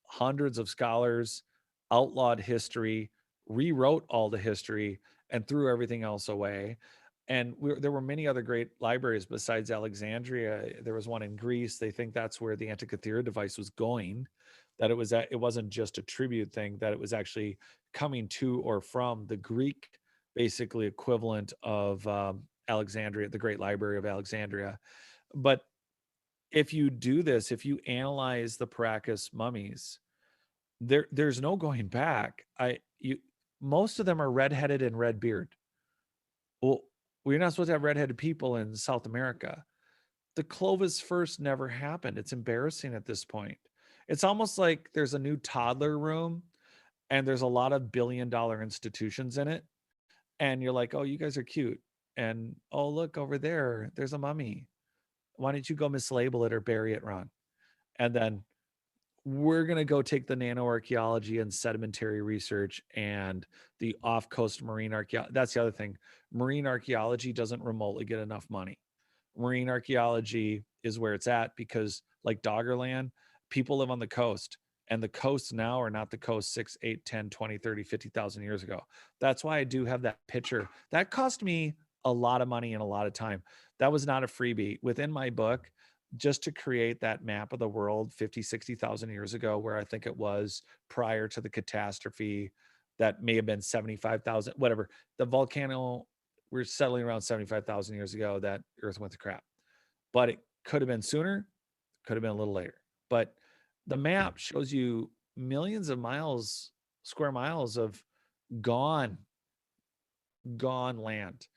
hundreds of scholars, outlawed history, rewrote all the history, and threw everything else away. And there were many other great libraries besides Alexandria. There was one in Greece. They think that's where the Antikythera device was going, that it wasn't just a tribute thing, that it was actually coming to or from the Greek, basically equivalent of Alexandria, the Great Library of Alexandria. But if you do this, if you analyze the Paracas mummies, there's no going back. Most of them are redheaded and red beard. Well, we're not supposed to have redheaded people in South America. The Clovis first never happened. It's embarrassing at this point. It's almost like there's a new toddler room and there's a lot of billion-dollar institutions in it. And you're like, oh, you guys are cute. And oh, look over there, there's a mummy. Why don't you go mislabel it or bury it wrong? And then we're going to go take the nanoarchaeology and sedimentary research and the off-coast marine archaeology. That's the other thing. Marine archaeology doesn't remotely get enough money. Marine archaeology is where it's at because, like Doggerland, people live on the coast, and the coasts now are not the coast 6, 8, 10, 20, 30, 50,000 years ago. That's why I do have that picture. That cost me a lot of money and a lot of time. That was not a freebie. Within my book, just to create that map of the world 50, 60,000 years ago, where I think it was prior to the catastrophe that may have been 75,000, whatever. The volcano, we're settling around 75,000 years ago that Earth went to crap. But it could have been sooner, could have been a little later. But the map shows you millions of miles, square miles of gone, gone land,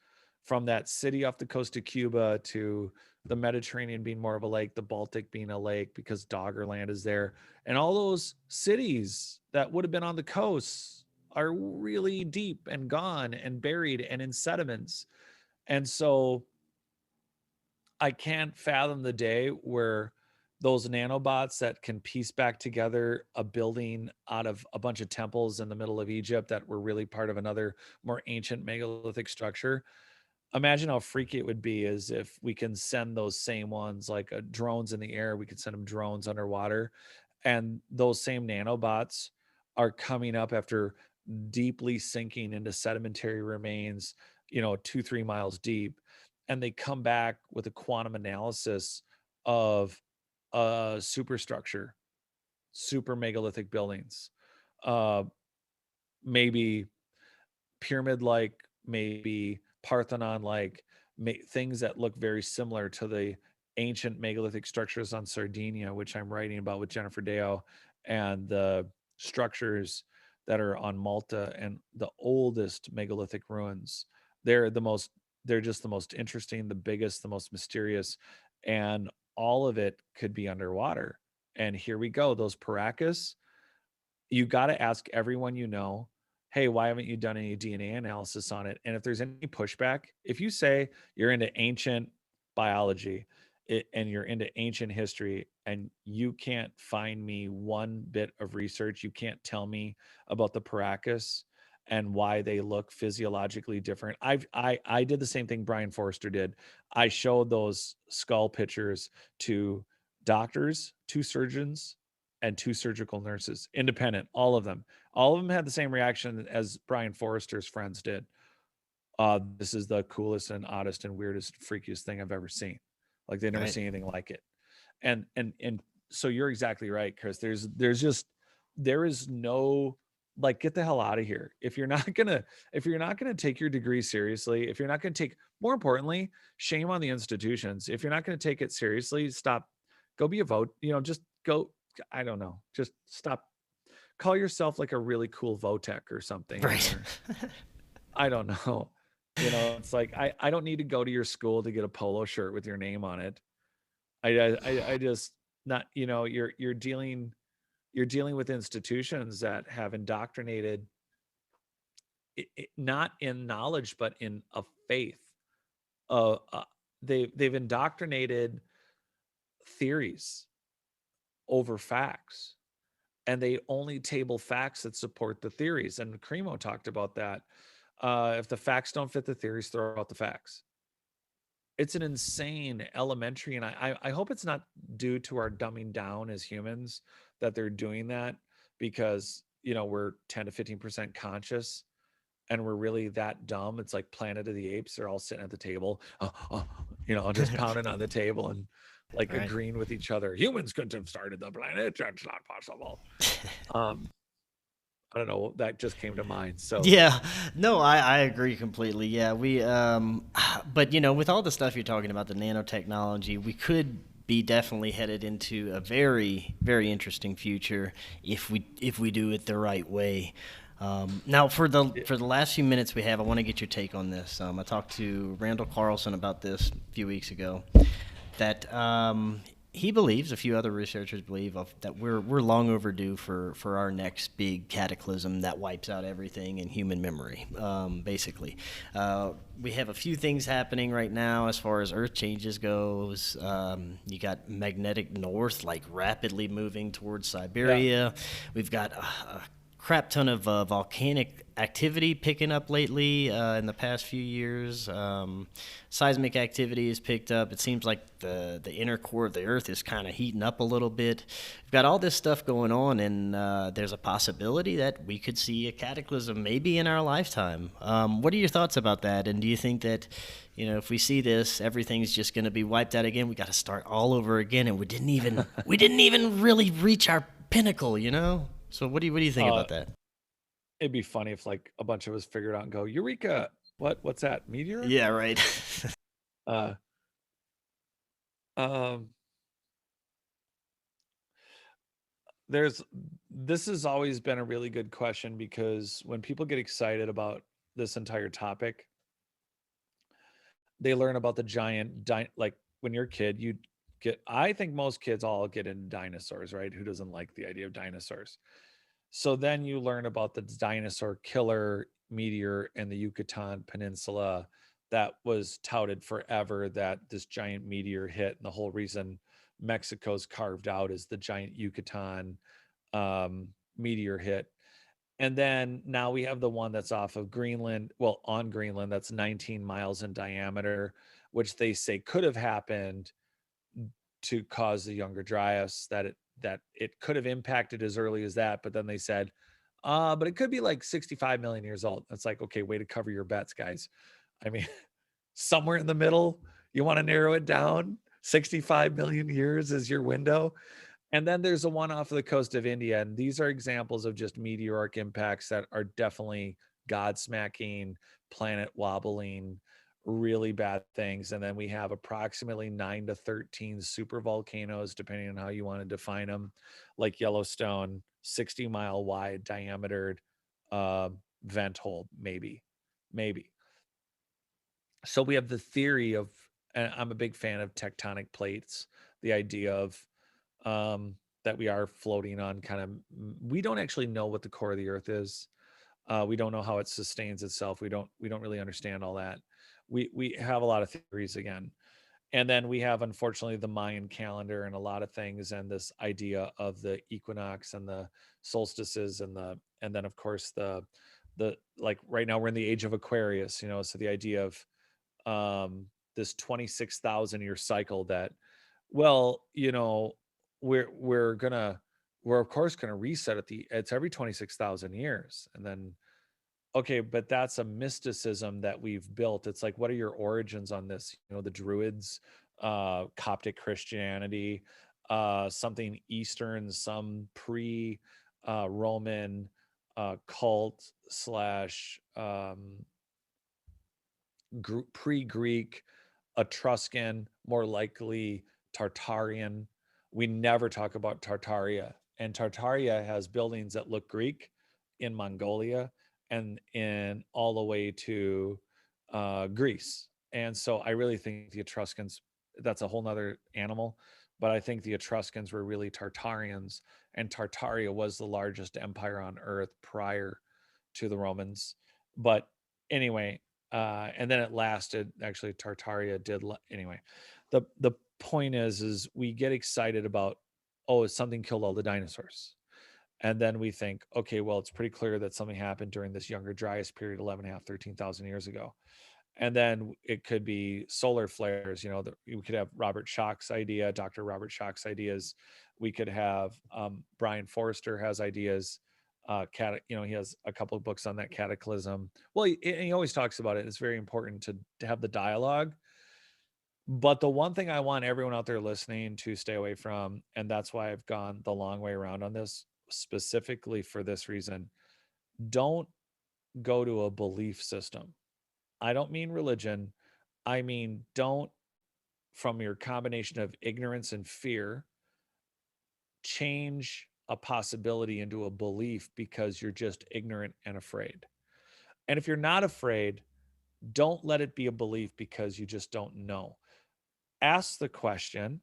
from that city off the coast of Cuba to the Mediterranean being more of a lake, the Baltic being a lake because Doggerland is there. And all those cities that would have been on the coast are really deep and gone and buried and in sediments. And so I can't fathom the day where those nanobots that can piece back together a building out of a bunch of temples in the middle of Egypt that were really part of another more ancient megalithic structure. Imagine how freaky it would be is if we can send those same ones like drones in the air, we could send them drones underwater, and those same nanobots are coming up after deeply sinking into sedimentary remains, 2-3 miles deep, and they come back with a quantum analysis of superstructure, super megalithic buildings, uh maybe pyramid like, maybe Parthenon like, things that look very similar to the ancient megalithic structures on Sardinia, which I'm writing about with Jennifer Deo, and the structures that are on Malta and the oldest megalithic ruins. They're the most, they're just the most interesting, the biggest, the most mysterious, and all of it could be underwater. And here we go, those Paracas, you got to ask everyone hey, why haven't you done any DNA analysis on it? And if there's any pushback, if you say you're into ancient biology and you're into ancient history and you can't find me one bit of research, you can't tell me about the Paracas and why they look physiologically different. I did the same thing Brian Forrester did. I showed those skull pictures to doctors, to surgeons, and 2 surgical nurses, independent, all of them. All of them had the same reaction as Brian Forrester's friends did. This is the coolest and oddest and weirdest, freakiest thing I've ever seen. Like they never Right. seen anything like it. And so you're exactly right, Chris. There is no, like, get the hell out of here. If you're not gonna take your degree seriously, if you're not gonna take, more importantly, shame on the institutions. If you're not gonna take it seriously, stop, go be a vote, just go, I don't know, just stop, call yourself like a really cool Votech or something, Right. or I don't know. It's like I don't need to go to your school to get a polo shirt with your name on it. I just not, you're dealing with institutions that have indoctrinated, not in knowledge but in a faith. They've indoctrinated theories over facts, and they only table facts that support the theories. And Cremo talked about that. If the facts don't fit the theories, throw out the facts. It's an insane elementary, and I hope it's not due to our dumbing down as humans that they're doing that, because we're 10 to 15% conscious and we're really that dumb. It's like Planet of the Apes. They're all sitting at the table, just pounding on the table and like Right. agreeing with each other. Humans couldn't have started the planet. That's not possible. Um, I don't know. That just came to mind. So Yeah, no, I agree completely. Yeah, but with all the stuff you're talking about, the nanotechnology, we could be definitely headed into a very, very interesting future if we do it the right way. Now, for the last few minutes we have, I want to get your take on this. I talked to Randall Carlson about this a few weeks ago. That he believes, a few other researchers believe, that we're long overdue for our next big cataclysm that wipes out everything in human memory. Basically, we have a few things happening right now as far as Earth changes goes. You got magnetic north, like rapidly moving towards Siberia. yeah. We've got a crap ton of volcanic activity picking up lately in the past few years. Seismic activity has picked up. It seems like the inner core of the Earth is kind of heating up a little bit. We've got all this stuff going on, and there's a possibility that we could see a cataclysm maybe in our lifetime. What are your thoughts about that? And do you think that, if we see this, everything's just going to be wiped out again? We got to start all over again, and we didn't even really reach our pinnacle, So what do you think about that? It'd be funny if like a bunch of us figured out and go, Eureka! What's that? Meteor? Yeah, right. Uh, um, there's this has always been a really good question because when people get excited about this entire topic, they learn about the like when you're a kid, you get I think most kids all get into dinosaurs, right? Who doesn't like the idea of dinosaurs? So then you learn about the dinosaur killer meteor in the Yucatan Peninsula that was touted forever, that this giant meteor hit. And the whole reason Mexico's carved out is the giant Yucatan meteor hit. And then now we have the one that's off of Greenland, well, on Greenland, that's 19 miles in diameter, which they say could have happened to cause the Younger Dryas, that it could have impacted as early as that, but then they said, but it could be like 65 million years old. It's like, okay, way to cover your bets, guys. I mean, somewhere in the middle, you want to narrow it down. 65 million years is your window. And then there's a one off of the coast of India. And these are examples of just meteoric impacts that are definitely God smacking, planet wobbling, really bad things. And then we have approximately 9 to 13 super volcanoes, depending on how you want to define them, like Yellowstone, 60-mile wide diameter uh, vent hole, maybe. So we have the theory of, and I'm a big fan of tectonic plates, the idea of that we are floating on kind of, we don't actually know what the core of the earth is. We don't know how it sustains itself. We don't really understand all that. We have a lot of theories again. And then we have, unfortunately, the Mayan calendar and a lot of things, and this idea of the equinox and the solstices and then of course the like right now we're in the age of Aquarius, so the idea of this 26,000 year cycle that, well, we're of course gonna reset it's every 26,000 years. And then, okay, but that's a mysticism that we've built. It's like, what are your origins on this? The Druids, Coptic Christianity, something Eastern, some pre Roman cult slash pre-Greek, Etruscan, more likely Tartarian. We never talk about Tartaria, and Tartaria has buildings that look Greek in Mongolia and in all the way to Greece. And so I really think the Etruscans, that's a whole nother animal, but I think the Etruscans were really Tartarians, and Tartaria was the largest empire on earth prior to the Romans. But anyway, and then it lasted. Actually, Tartaria did. Anyway, the point is we get excited about, oh, something killed all the dinosaurs, and then we think, okay, well, it's pretty clear that something happened during this Younger Dryas period, 11 and a half, 13,000 years ago. And then it could be solar flares. We could have Robert Schoch's idea, Dr. Robert Schoch's ideas. We could have Brian Forrester has ideas. He has a couple of books on that cataclysm. Well, he always talks about it. It's very important to have the dialogue. But the one thing I want everyone out there listening to stay away from, and that's why I've gone the long way around on this, specifically for this reason, don't go to a belief system. I don't mean religion. I mean, don't, from your combination of ignorance and fear, change a possibility into a belief because you're just ignorant and afraid. And if you're not afraid, don't let it be a belief because you just don't know. Ask the question.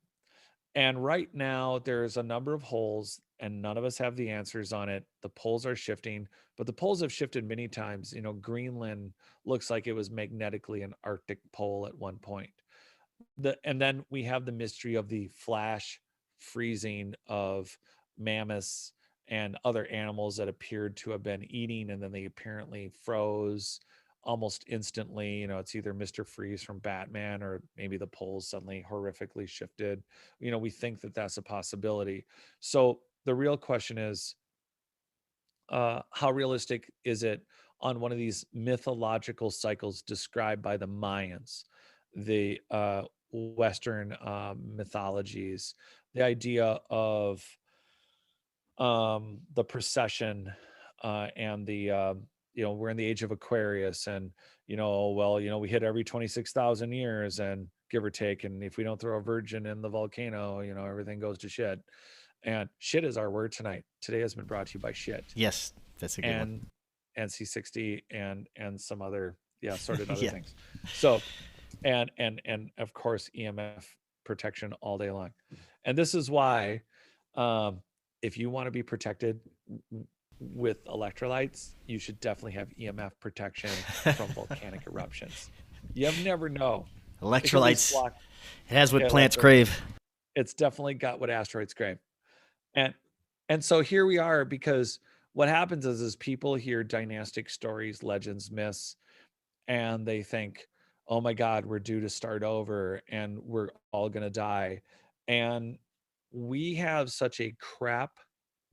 And right now, there's a number of holes, and none of us have the answers on it. The poles are shifting, but the poles have shifted many times. Greenland looks like it was magnetically an Arctic pole at one point. And then we have the mystery of the flash freezing of mammoths and other animals that appeared to have been eating, and then they apparently froze almost instantly. It's either Mr. Freeze from Batman, or maybe the poles suddenly horrifically shifted. We think that that's a possibility. So the real question is, how realistic is it on one of these mythological cycles described by the Mayans, the Western mythologies, the idea of the precession and the we're in the age of Aquarius, and well, we hit every 26,000 years, and give or take, and if we don't throw a virgin in the volcano, everything goes to shit. And shit is our word tonight. Today has been brought to you by shit Yes, that's a good one. and NC60 and some other sorted other Yeah. things. So and of course EMF protection all day long. And this is why, um, if you want to be protected with electrolytes, you should definitely have EMF protection from volcanic eruptions. You never know. It could at least Electrolytes. block. It has what Yeah, plants crave. it's definitely got what asteroids crave. And and so here we are, because what happens is people hear dynastic stories, legends, myths, and they think, oh my God, we're due to start over and we're all going to die. And we have such a crap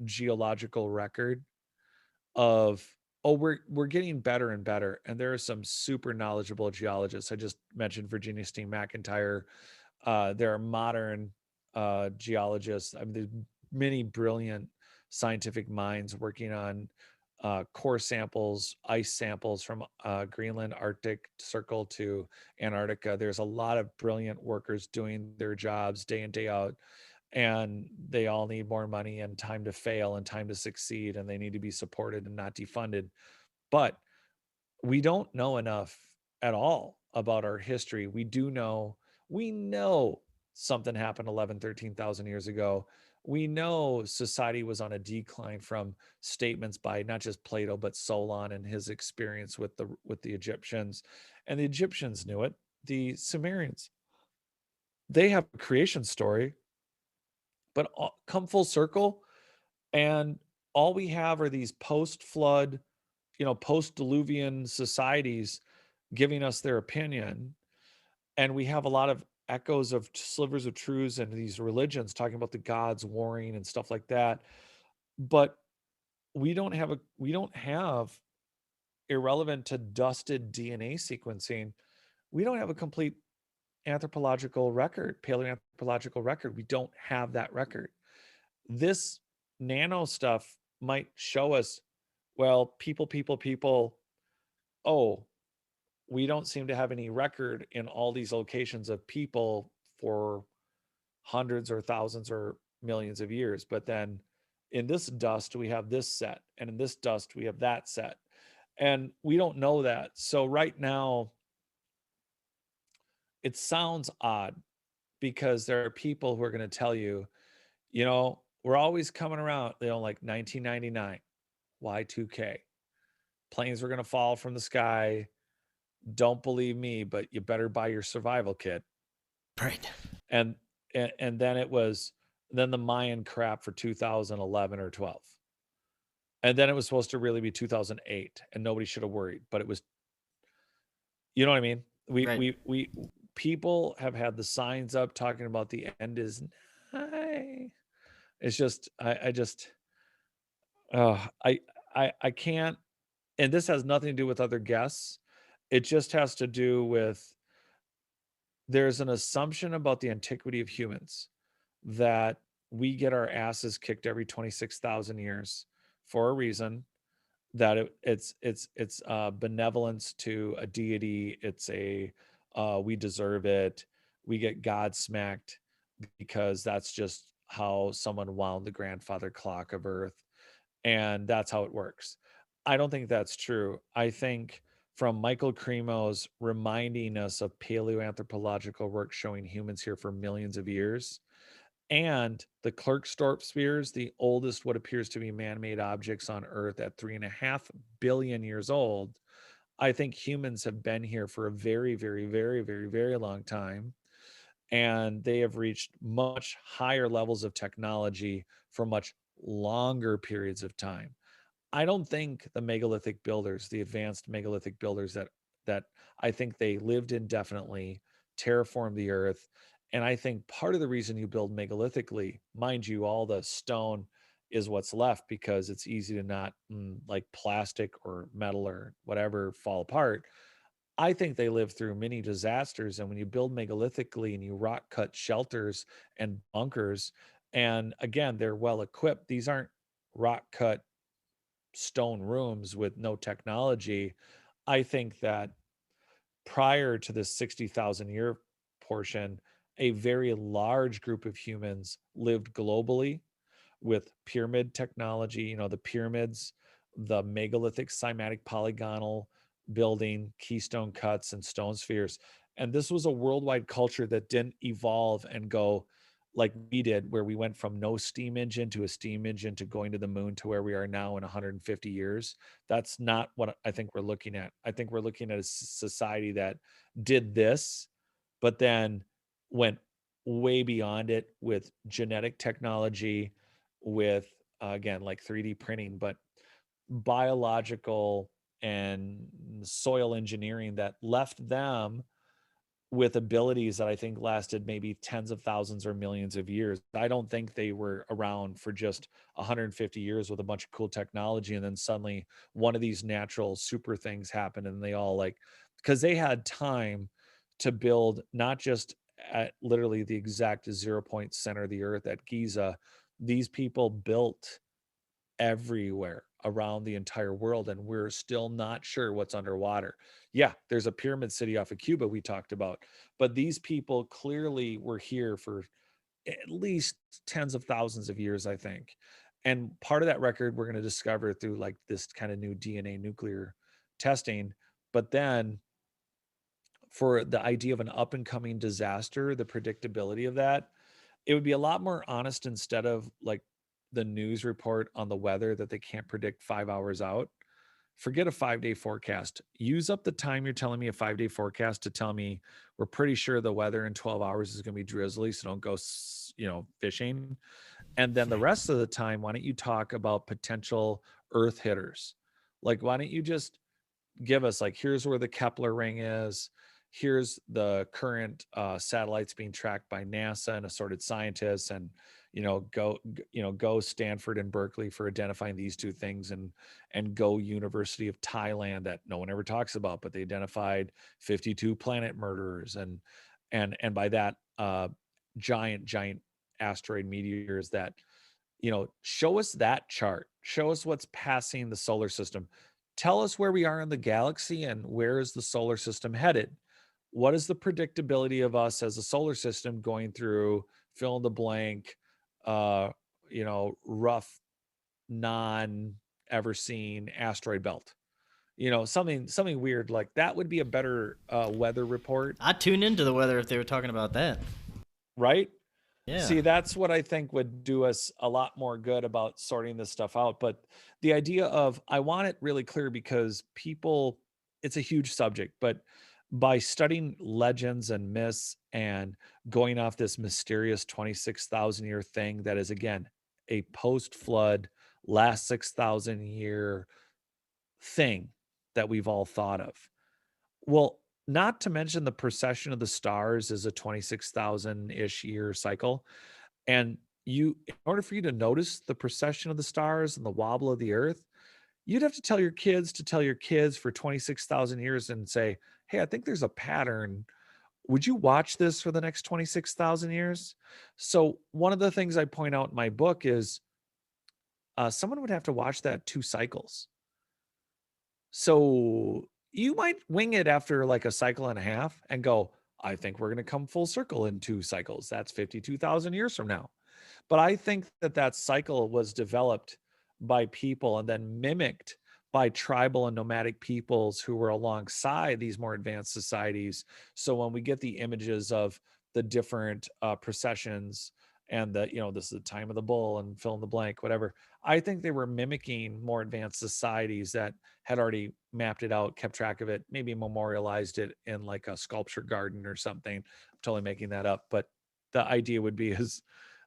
geological record of, oh, we're getting better and better. And there are some super knowledgeable geologists. I just mentioned Virginia Steen McIntyre. There are modern geologists. I mean, there's many brilliant scientific minds working on core samples, ice samples from Greenland, Arctic Circle to Antarctica. There's a lot of brilliant workers doing their jobs day in, day out, and they all need more money and time to fail and time to succeed, and they need to be supported and not defunded. But we don't know enough at all about our history. We know something happened 11, 13,000 years ago. We know society was on a decline from statements by not just Plato, but Solon and his experience with the Egyptians. And the Egyptians knew it. The Sumerians, they have a creation story, but come full circle, and all we have are these post-flood, post-diluvian societies giving us their opinion. And we have a lot of echoes of slivers of truths and these religions talking about the gods warring and stuff like that. But we don't have irrelevant to dusted DNA sequencing. We don't have a complete anthropological record, paleoanthropological record. We don't have that record. This nano stuff might show us, well, people, oh, we don't seem to have any record in all these locations of people for hundreds or thousands or millions of years. But then in this dust, we have this set, and in this dust, we have that set. And we don't know that. So right now, it sounds odd, because there are people who are going to tell you, we're always coming around, like 1999, Y2K. Planes were going to fall from the sky. Don't believe me, but you better buy your survival kit. Right. And and then it was, then the Mayan crap for 2011 or 12. And then it was supposed to really be 2008, and nobody should have worried, but it was, you know what I mean? Right. We people have had the signs up talking about the end is nigh. It's just I just uh I can't, and this has nothing to do with other guests. It just has to do with, there's an assumption about the antiquity of humans that we get our asses kicked every 26,000 years for a reason, that it's benevolence to a deity. It's a we deserve it. We get God smacked because that's just how someone wound the grandfather clock of Earth, and that's how it works. I don't think that's true. I think, from Michael Cremo's reminding us of paleoanthropological work showing humans here for millions of years, and the Klerksdorp spheres, the oldest what appears to be man-made objects on Earth at 3.5 billion years old, I think humans have been here for a very, very, very, very, very long time, and they have reached much higher levels of technology for much longer periods of time. I don't think the megalithic builders, the advanced megalithic builders that I think they lived indefinitely, terraformed the earth. And I think part of the reason you build megalithically, mind you, all the stone is what's left because it's easy to not like plastic or metal or whatever fall apart. I think they lived through many disasters. And when you build megalithically and you rock cut shelters and bunkers, and again, they're well equipped, these aren't rock cut stone rooms with no technology. I think that prior to this 60,000 year portion, a very large group of humans lived globally with pyramid technology, the pyramids, the megalithic cymatic polygonal building, keystone cuts, and stone spheres. And this was a worldwide culture that didn't evolve and go like we did, where we went from no steam engine to a steam engine to going to the moon to where we are now in 150 years. That's not what I think we're looking at. I think we're looking at a society that did this, but then went way beyond it with genetic technology, with again, like 3D printing, but biological and soil engineering that left them with abilities that I think lasted maybe tens of thousands or millions of years. I don't think they were around for just 150 years with a bunch of cool technology. And then suddenly one of these natural super things happened and they all like, because they had time to build not just at literally the exact 0 point center of the earth at Giza. These people built everywhere around the entire world, and we're still not sure what's underwater. Yeah, there's a pyramid city off of Cuba we talked about, but these people clearly were here for at least tens of thousands of years, I think. And part of that record we're going to discover through like this kind of new DNA nuclear testing. But then for the idea of an up and coming disaster, the predictability of that, it would be a lot more honest instead of like the news report on the weather that they can't predict 5 hours out. Forget a 5 day forecast. Use up the time you're telling me a 5 day forecast to tell me we're pretty sure the weather in 12 hours is going to be drizzly. So don't go, fishing. And then the rest of the time, why don't you talk about potential earth hitters? Like, why don't you just give us like, here's where the Kepler ring is, here's the current satellites being tracked by NASA and assorted scientists, and go Stanford and Berkeley for identifying these two things, and go University of Thailand that no one ever talks about, but they identified 52 planet murderers, and by that giant asteroid meteors that show us that chart, show us what's passing the solar system, tell us where we are in the galaxy and where is the solar system headed. What is the predictability of us as a solar system going through fill in the blank, uh rough, non ever seen asteroid belt, something weird like that would be a better weather report. I'd tune into the weather if they were talking about that. Right. Yeah. See, that's what I think would do us a lot more good about sorting this stuff out. But the idea of, I want it really clear because people, it's a huge subject, but by studying legends and myths and going off this mysterious 26,000 year thing that is, again, a post flood, last 6,000 year thing that we've all thought of. Well, not to mention the precession of the stars is a 26,000 ish year cycle. And in order for you to notice the precession of the stars and the wobble of the earth, you'd have to tell your kids for 26,000 years and say, hey, I think there's a pattern. Would you watch this for the next 26,000 years? So, one of the things I point out in my book is someone would have to watch that 2 cycles. So, you might wing it after like a cycle and a half and go, I think we're going to come full circle in 2 cycles. That's 52,000 years from now. But I think that that cycle was developed by people and then mimicked by tribal and nomadic peoples who were alongside these more advanced societies. So when we get the images of the different processions and this is the time of the bull and fill in the blank, whatever, I think they were mimicking more advanced societies that had already mapped it out, kept track of it, maybe memorialized it in like a sculpture garden or something. I'm totally making that up, but the idea would be is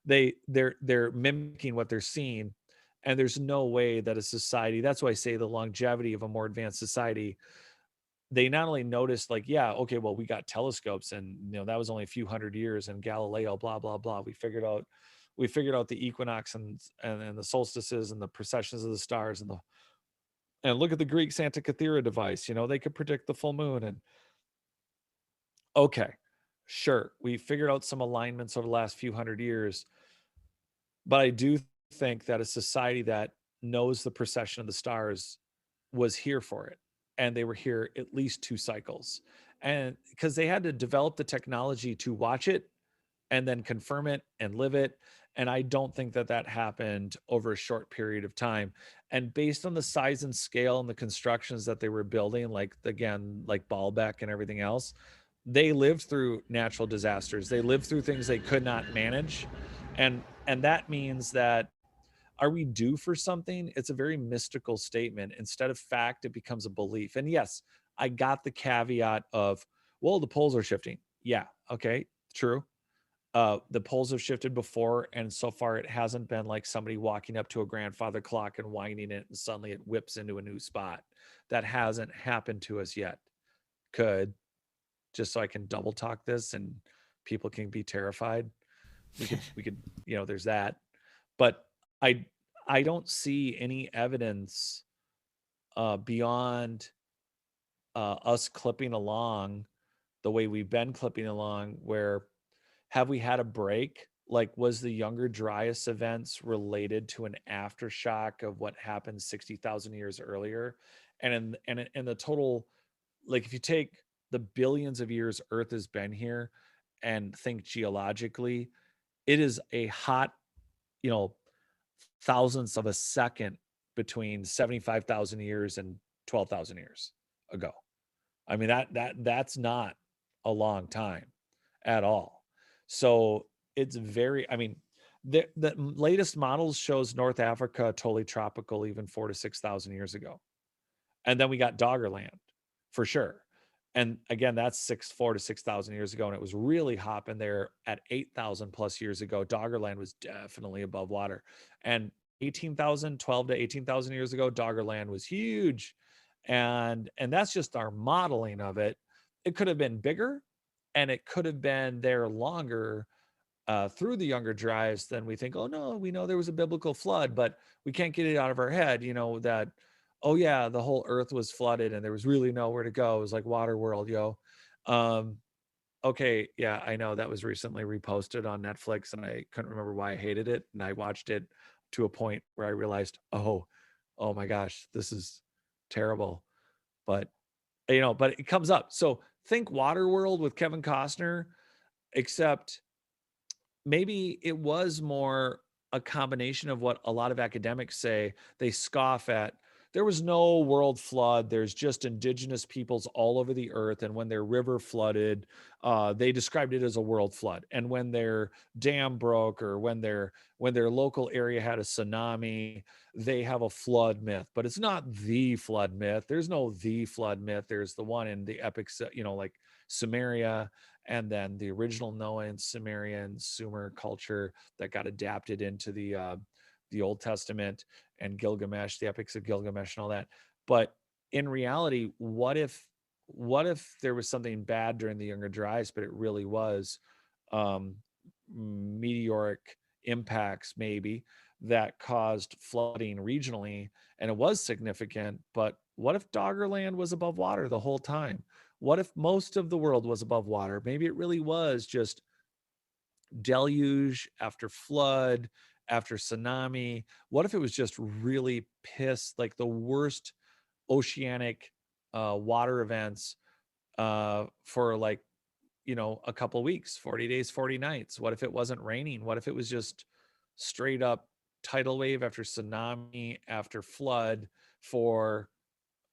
they're mimicking what they're seeing, and there's no way that a society, that's why I say the longevity of a more advanced society, they not only noticed like, yeah, okay, well, we got telescopes and that was only a few hundred years, and Galileo, blah blah blah, we figured out the equinox and the solstices and the precessions of the stars and look at the Greek Santa Cathera device, they could predict the full moon. And okay, sure, we figured out some alignments over the last few hundred years. But I do think that a society that knows the precession of the stars was here for it. And they were here at least 2 cycles. And because they had to develop the technology to watch it and then confirm it and live it. And I don't think that that happened over a short period of time. And based on the size and scale and the constructions that they were building, like again, like Baalbek and everything else, they lived through natural disasters. They lived through things they could not manage. And that means that, are we due for something? It's a very mystical statement. Instead of fact, it becomes a belief. And yes, I got the caveat of, well, the poles are shifting. Yeah, okay, true. The poles have shifted before, and so far it hasn't been like somebody walking up to a grandfather clock and winding it, and suddenly it whips into a new spot. That hasn't happened to us yet. Could, just so I can double talk this and people can be terrified. We could, there's that. But I I don't see any evidence beyond us clipping along the way we've been clipping along, where have we had a break? Like, was the Younger Dryas events related to an aftershock of what happened 60,000 years earlier? And in the total, like, if you take the billions of years Earth has been here and think geologically, it is a hot, you know, thousandths of a second between 75,000 years and 12,000 years ago. I mean, that's not a long time at all. So it's very, I mean, the latest models shows North Africa totally tropical even 4 to 6 thousand years ago. And then we got Doggerland for sure. And again, that's 4 to 6 thousand years ago. And it was really hopping there at 8,000 plus years ago. Doggerland was definitely above water. And 18,000, 12 to 18,000 years ago, Doggerland was huge. And that's just our modeling of it. It could have been bigger, and it could have been there longer through the Younger Dryas. Then we think, oh no, we know there was a biblical flood, but we can't get it out of our head, that, oh yeah, the whole earth was flooded and there was really nowhere to go. It was like Water World, yo. Um, okay, yeah, I know that was recently reposted on Netflix, and I couldn't remember why I hated it. And I watched it to a point where I realized, oh my gosh, this is terrible. But but it comes up. So think Waterworld with Kevin Costner, except maybe it was more a combination of what a lot of academics say. They scoff at, there was no world flood, there's just indigenous peoples all over the earth, and when their river flooded, they described it as a world flood. And when their dam broke, or when their local area had a tsunami, they have a flood myth. But it's not the flood myth. There's no the flood myth. There's the one in the epics, like Sumeria, and then the original Noah and Sumerian Sumer culture that got adapted into the Old Testament, and Gilgamesh, the epics of Gilgamesh, and all that. But in reality, what if there was something bad during the Younger Dryas, but it really was um, meteoric impacts, maybe, that caused flooding regionally, and it was significant. But what if Doggerland was above water the whole time? What if most of the world was above water? Maybe it really was just deluge after flood after tsunami. What if it was just really pissed, like the worst oceanic water events for like, a couple weeks, 40 days, 40 nights? What if it wasn't raining? What if it was just straight up tidal wave after tsunami after flood for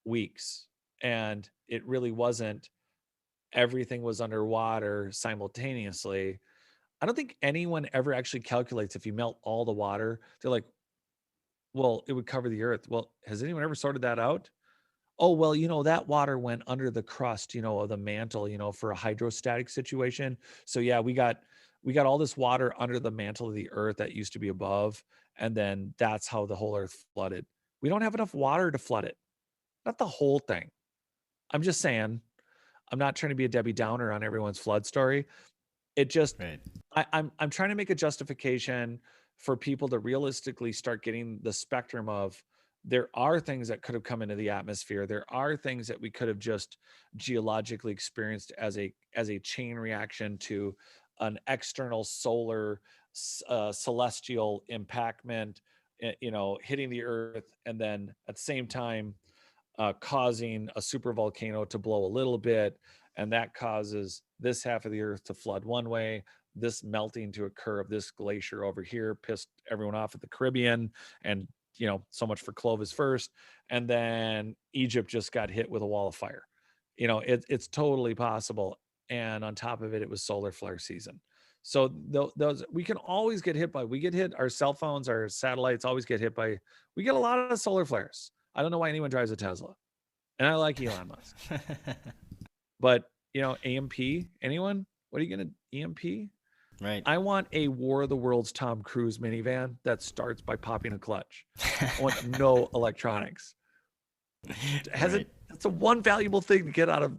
weeks? And it really wasn't, everything was underwater simultaneously. I don't think anyone ever actually calculates, if you melt all the water, they're like, well, it would cover the earth. Well, has anyone ever sorted that out? Oh, well, that water went under the crust, of the mantle, for a hydrostatic situation. So yeah, we got all this water under the mantle of the earth that used to be above, and then that's how the whole earth flooded. We don't have enough water to flood it. Not the whole thing. I'm just saying, I'm not trying to be a Debbie Downer on everyone's flood story. It just, Right. I'm trying to make a justification for people to realistically start getting the spectrum of, there are things that could have come into the atmosphere. There are things that we could have just geologically experienced as a chain reaction to an external solar celestial impactment, hitting the earth, and then at the same time causing a super volcano to blow a little bit, and that causes this half of the earth to flood one way, this melting to occur of this glacier over here pissed everyone off at the Caribbean, and so much for Clovis first, and then Egypt just got hit with a wall of fire. It's totally possible. And on top of it, it was solar flare season. So those we can always get hit by. We get hit. Our cell phones, our satellites always get hit by. We get a lot of solar flares. I don't know why anyone drives a Tesla, and I like Elon Musk. But AMP. Anyone? What are you gonna EMP? Right. I want a War of the Worlds Tom Cruise minivan that starts by popping a clutch. I want no electronics. Right. That's the one valuable thing to get out of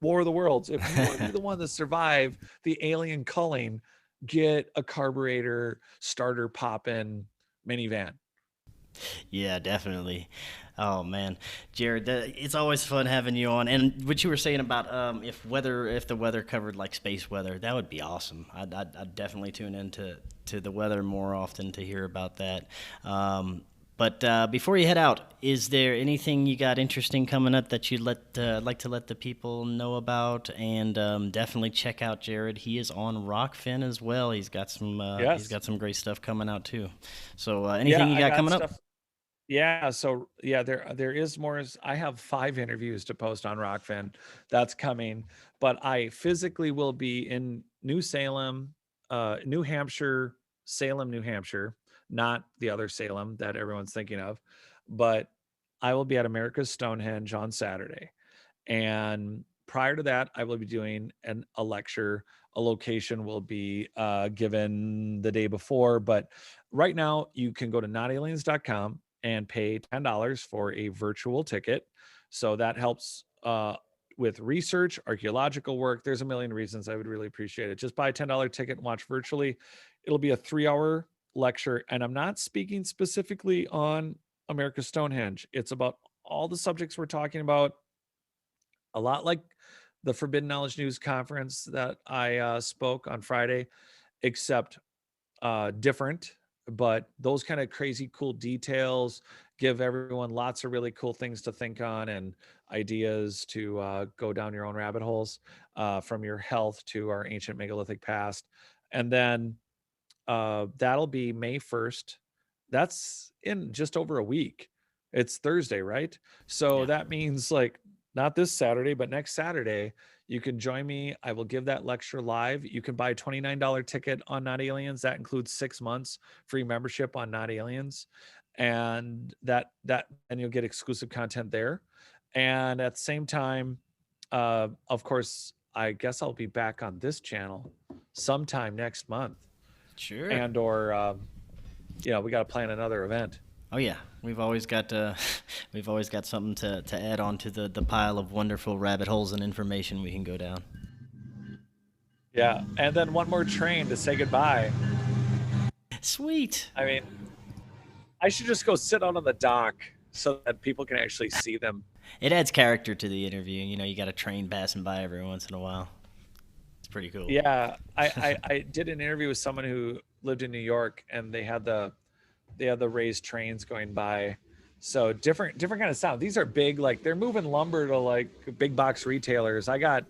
War of the Worlds. If you want to be the one to survive the alien culling, get a carburetor starter poppin' minivan. Yeah, definitely. Oh man, Jared, it's always fun having you on. And what you were saying about if the weather covered like space weather, that would be awesome. I'd definitely tune into the weather more often to hear about that. But before you head out, is there anything you got interesting coming up that you'd like to let the people know about? And definitely check out Jared. He is on Rokfin as well. He's got some Yes. great stuff coming out too. So anything you got coming up? Yeah, so there is more. I have 5 interviews to post on Rokfin. That's coming, but I physically will be in New Salem, New Hampshire, Salem, New Hampshire, not the other Salem that everyone's thinking of, but I will be at America's Stonehenge on Saturday. And prior to that, I will be doing a lecture. A location will be given the day before, but right now you can go to notaliens.com and pay $10 for a virtual ticket. So that helps with research, archaeological work. There's a million reasons I would really appreciate it. Just buy a $10 ticket and watch virtually. It'll be a 3-hour lecture. And I'm not speaking specifically on America's Stonehenge. It's about all the subjects we're talking about, a lot like the Forbidden Knowledge News conference that I spoke on Friday, except different. But those kind of crazy cool details give everyone lots of really cool things to think on and ideas to go down your own rabbit holes, from your health to our ancient megalithic past. And then that'll be May 1st. That's in just over a week. It's Thursday, right? So Yeah. that means like not this Saturday, but next Saturday, you can join me. I will give that lecture live. You can buy a $29 ticket on Not Aliens. That includes 6 months free membership on Not Aliens. And and you'll get exclusive content there. And at the same time, of course, I guess I'll be back on this channel sometime next month. Sure. And or we got to plan another event. Oh yeah, we've always got something to add on to the pile of wonderful rabbit holes and information we can go down. Yeah, and then one more train to say goodbye. Sweet. I mean, I should just go sit out on the dock so that people can actually see them. It adds character to the interview. You got a train passing by every once in a while. It's pretty cool. Yeah, I did an interview with someone who lived in New York, and they had the raised trains going by. So different kind of sound. These are big, like they're moving lumber to like big box retailers. I got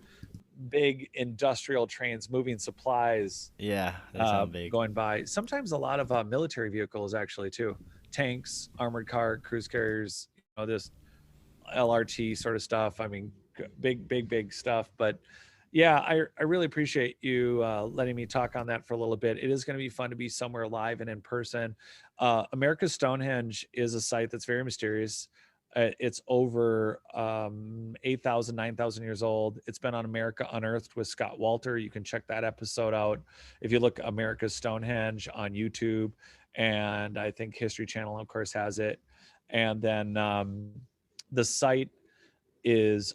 big industrial trains moving supplies. Yeah, they sound big. Going by. Sometimes a lot of military vehicles actually too. Tanks, armored car, cruise carriers. This LRT sort of stuff. I mean, big stuff. But yeah, I really appreciate you letting me talk on that for a little bit. It is going to be fun to be somewhere live and in person. America's Stonehenge is a site that's very mysterious. It's over 8,000, 9,000 years old. It's been on America Unearthed with Scott Walter. You can check that episode out if you look America's Stonehenge on YouTube. And I think History Channel, of course, has it. And then the site is,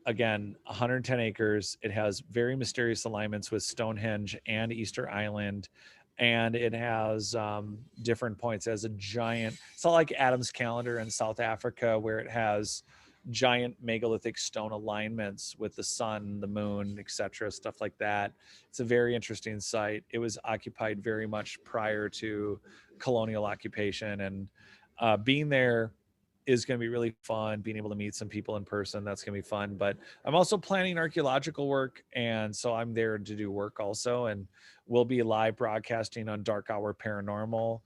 again, 110 acres. It has very mysterious alignments with Stonehenge and Easter Island. And it has different points. It has a giant, it's not like Adam's calendar in South Africa where it has giant megalithic stone alignments with the sun, the moon, etc., stuff like that. It's a very interesting site. It was occupied very much prior to colonial occupation, and being there is going to be really fun. Being able to meet some people in person, that's going to be fun. But I'm also planning archaeological work, and so I'm there to do work also. And we'll be live broadcasting on Dark Hour Paranormal.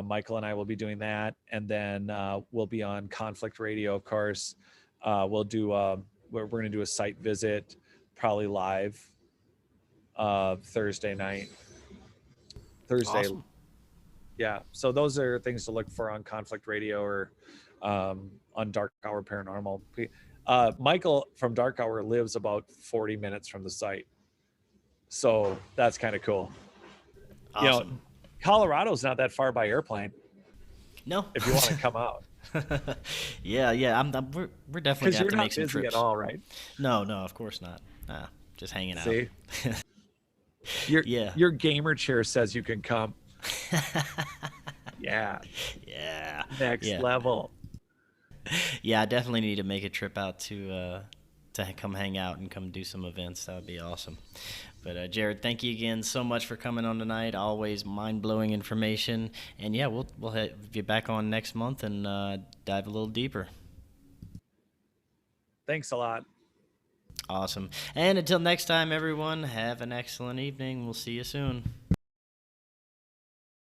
Michael and I will be doing that, and then we'll be on Conflict Radio, of course. We'll do we're going to do a site visit, probably live Thursday night. Thursday, Awesome. yeah. So those are things to look for on Conflict Radio or on Dark Hour Paranormal. Michael from Dark Hour lives about 40 minutes from the site, so that's kind of cool. You know, Awesome. Colorado's not that far by airplane No. if you want to come out, Yeah, yeah. We're definitely because gonna have you're to make not some busy at trips. all, right? No, no, of course not. Just hanging out. See, your Yeah. your gamer chair says you can come. Yeah, Yeah. next Yeah. level. Yeah, I definitely need to make a trip out to come hang out and come do some events. That would be awesome. But Jared, thank you again so much for coming on tonight. Always mind blowing information. And yeah, we'll have you back on next month and dive a little deeper. Thanks a lot. Awesome. And until next time, everyone, have an excellent evening. We'll see you soon.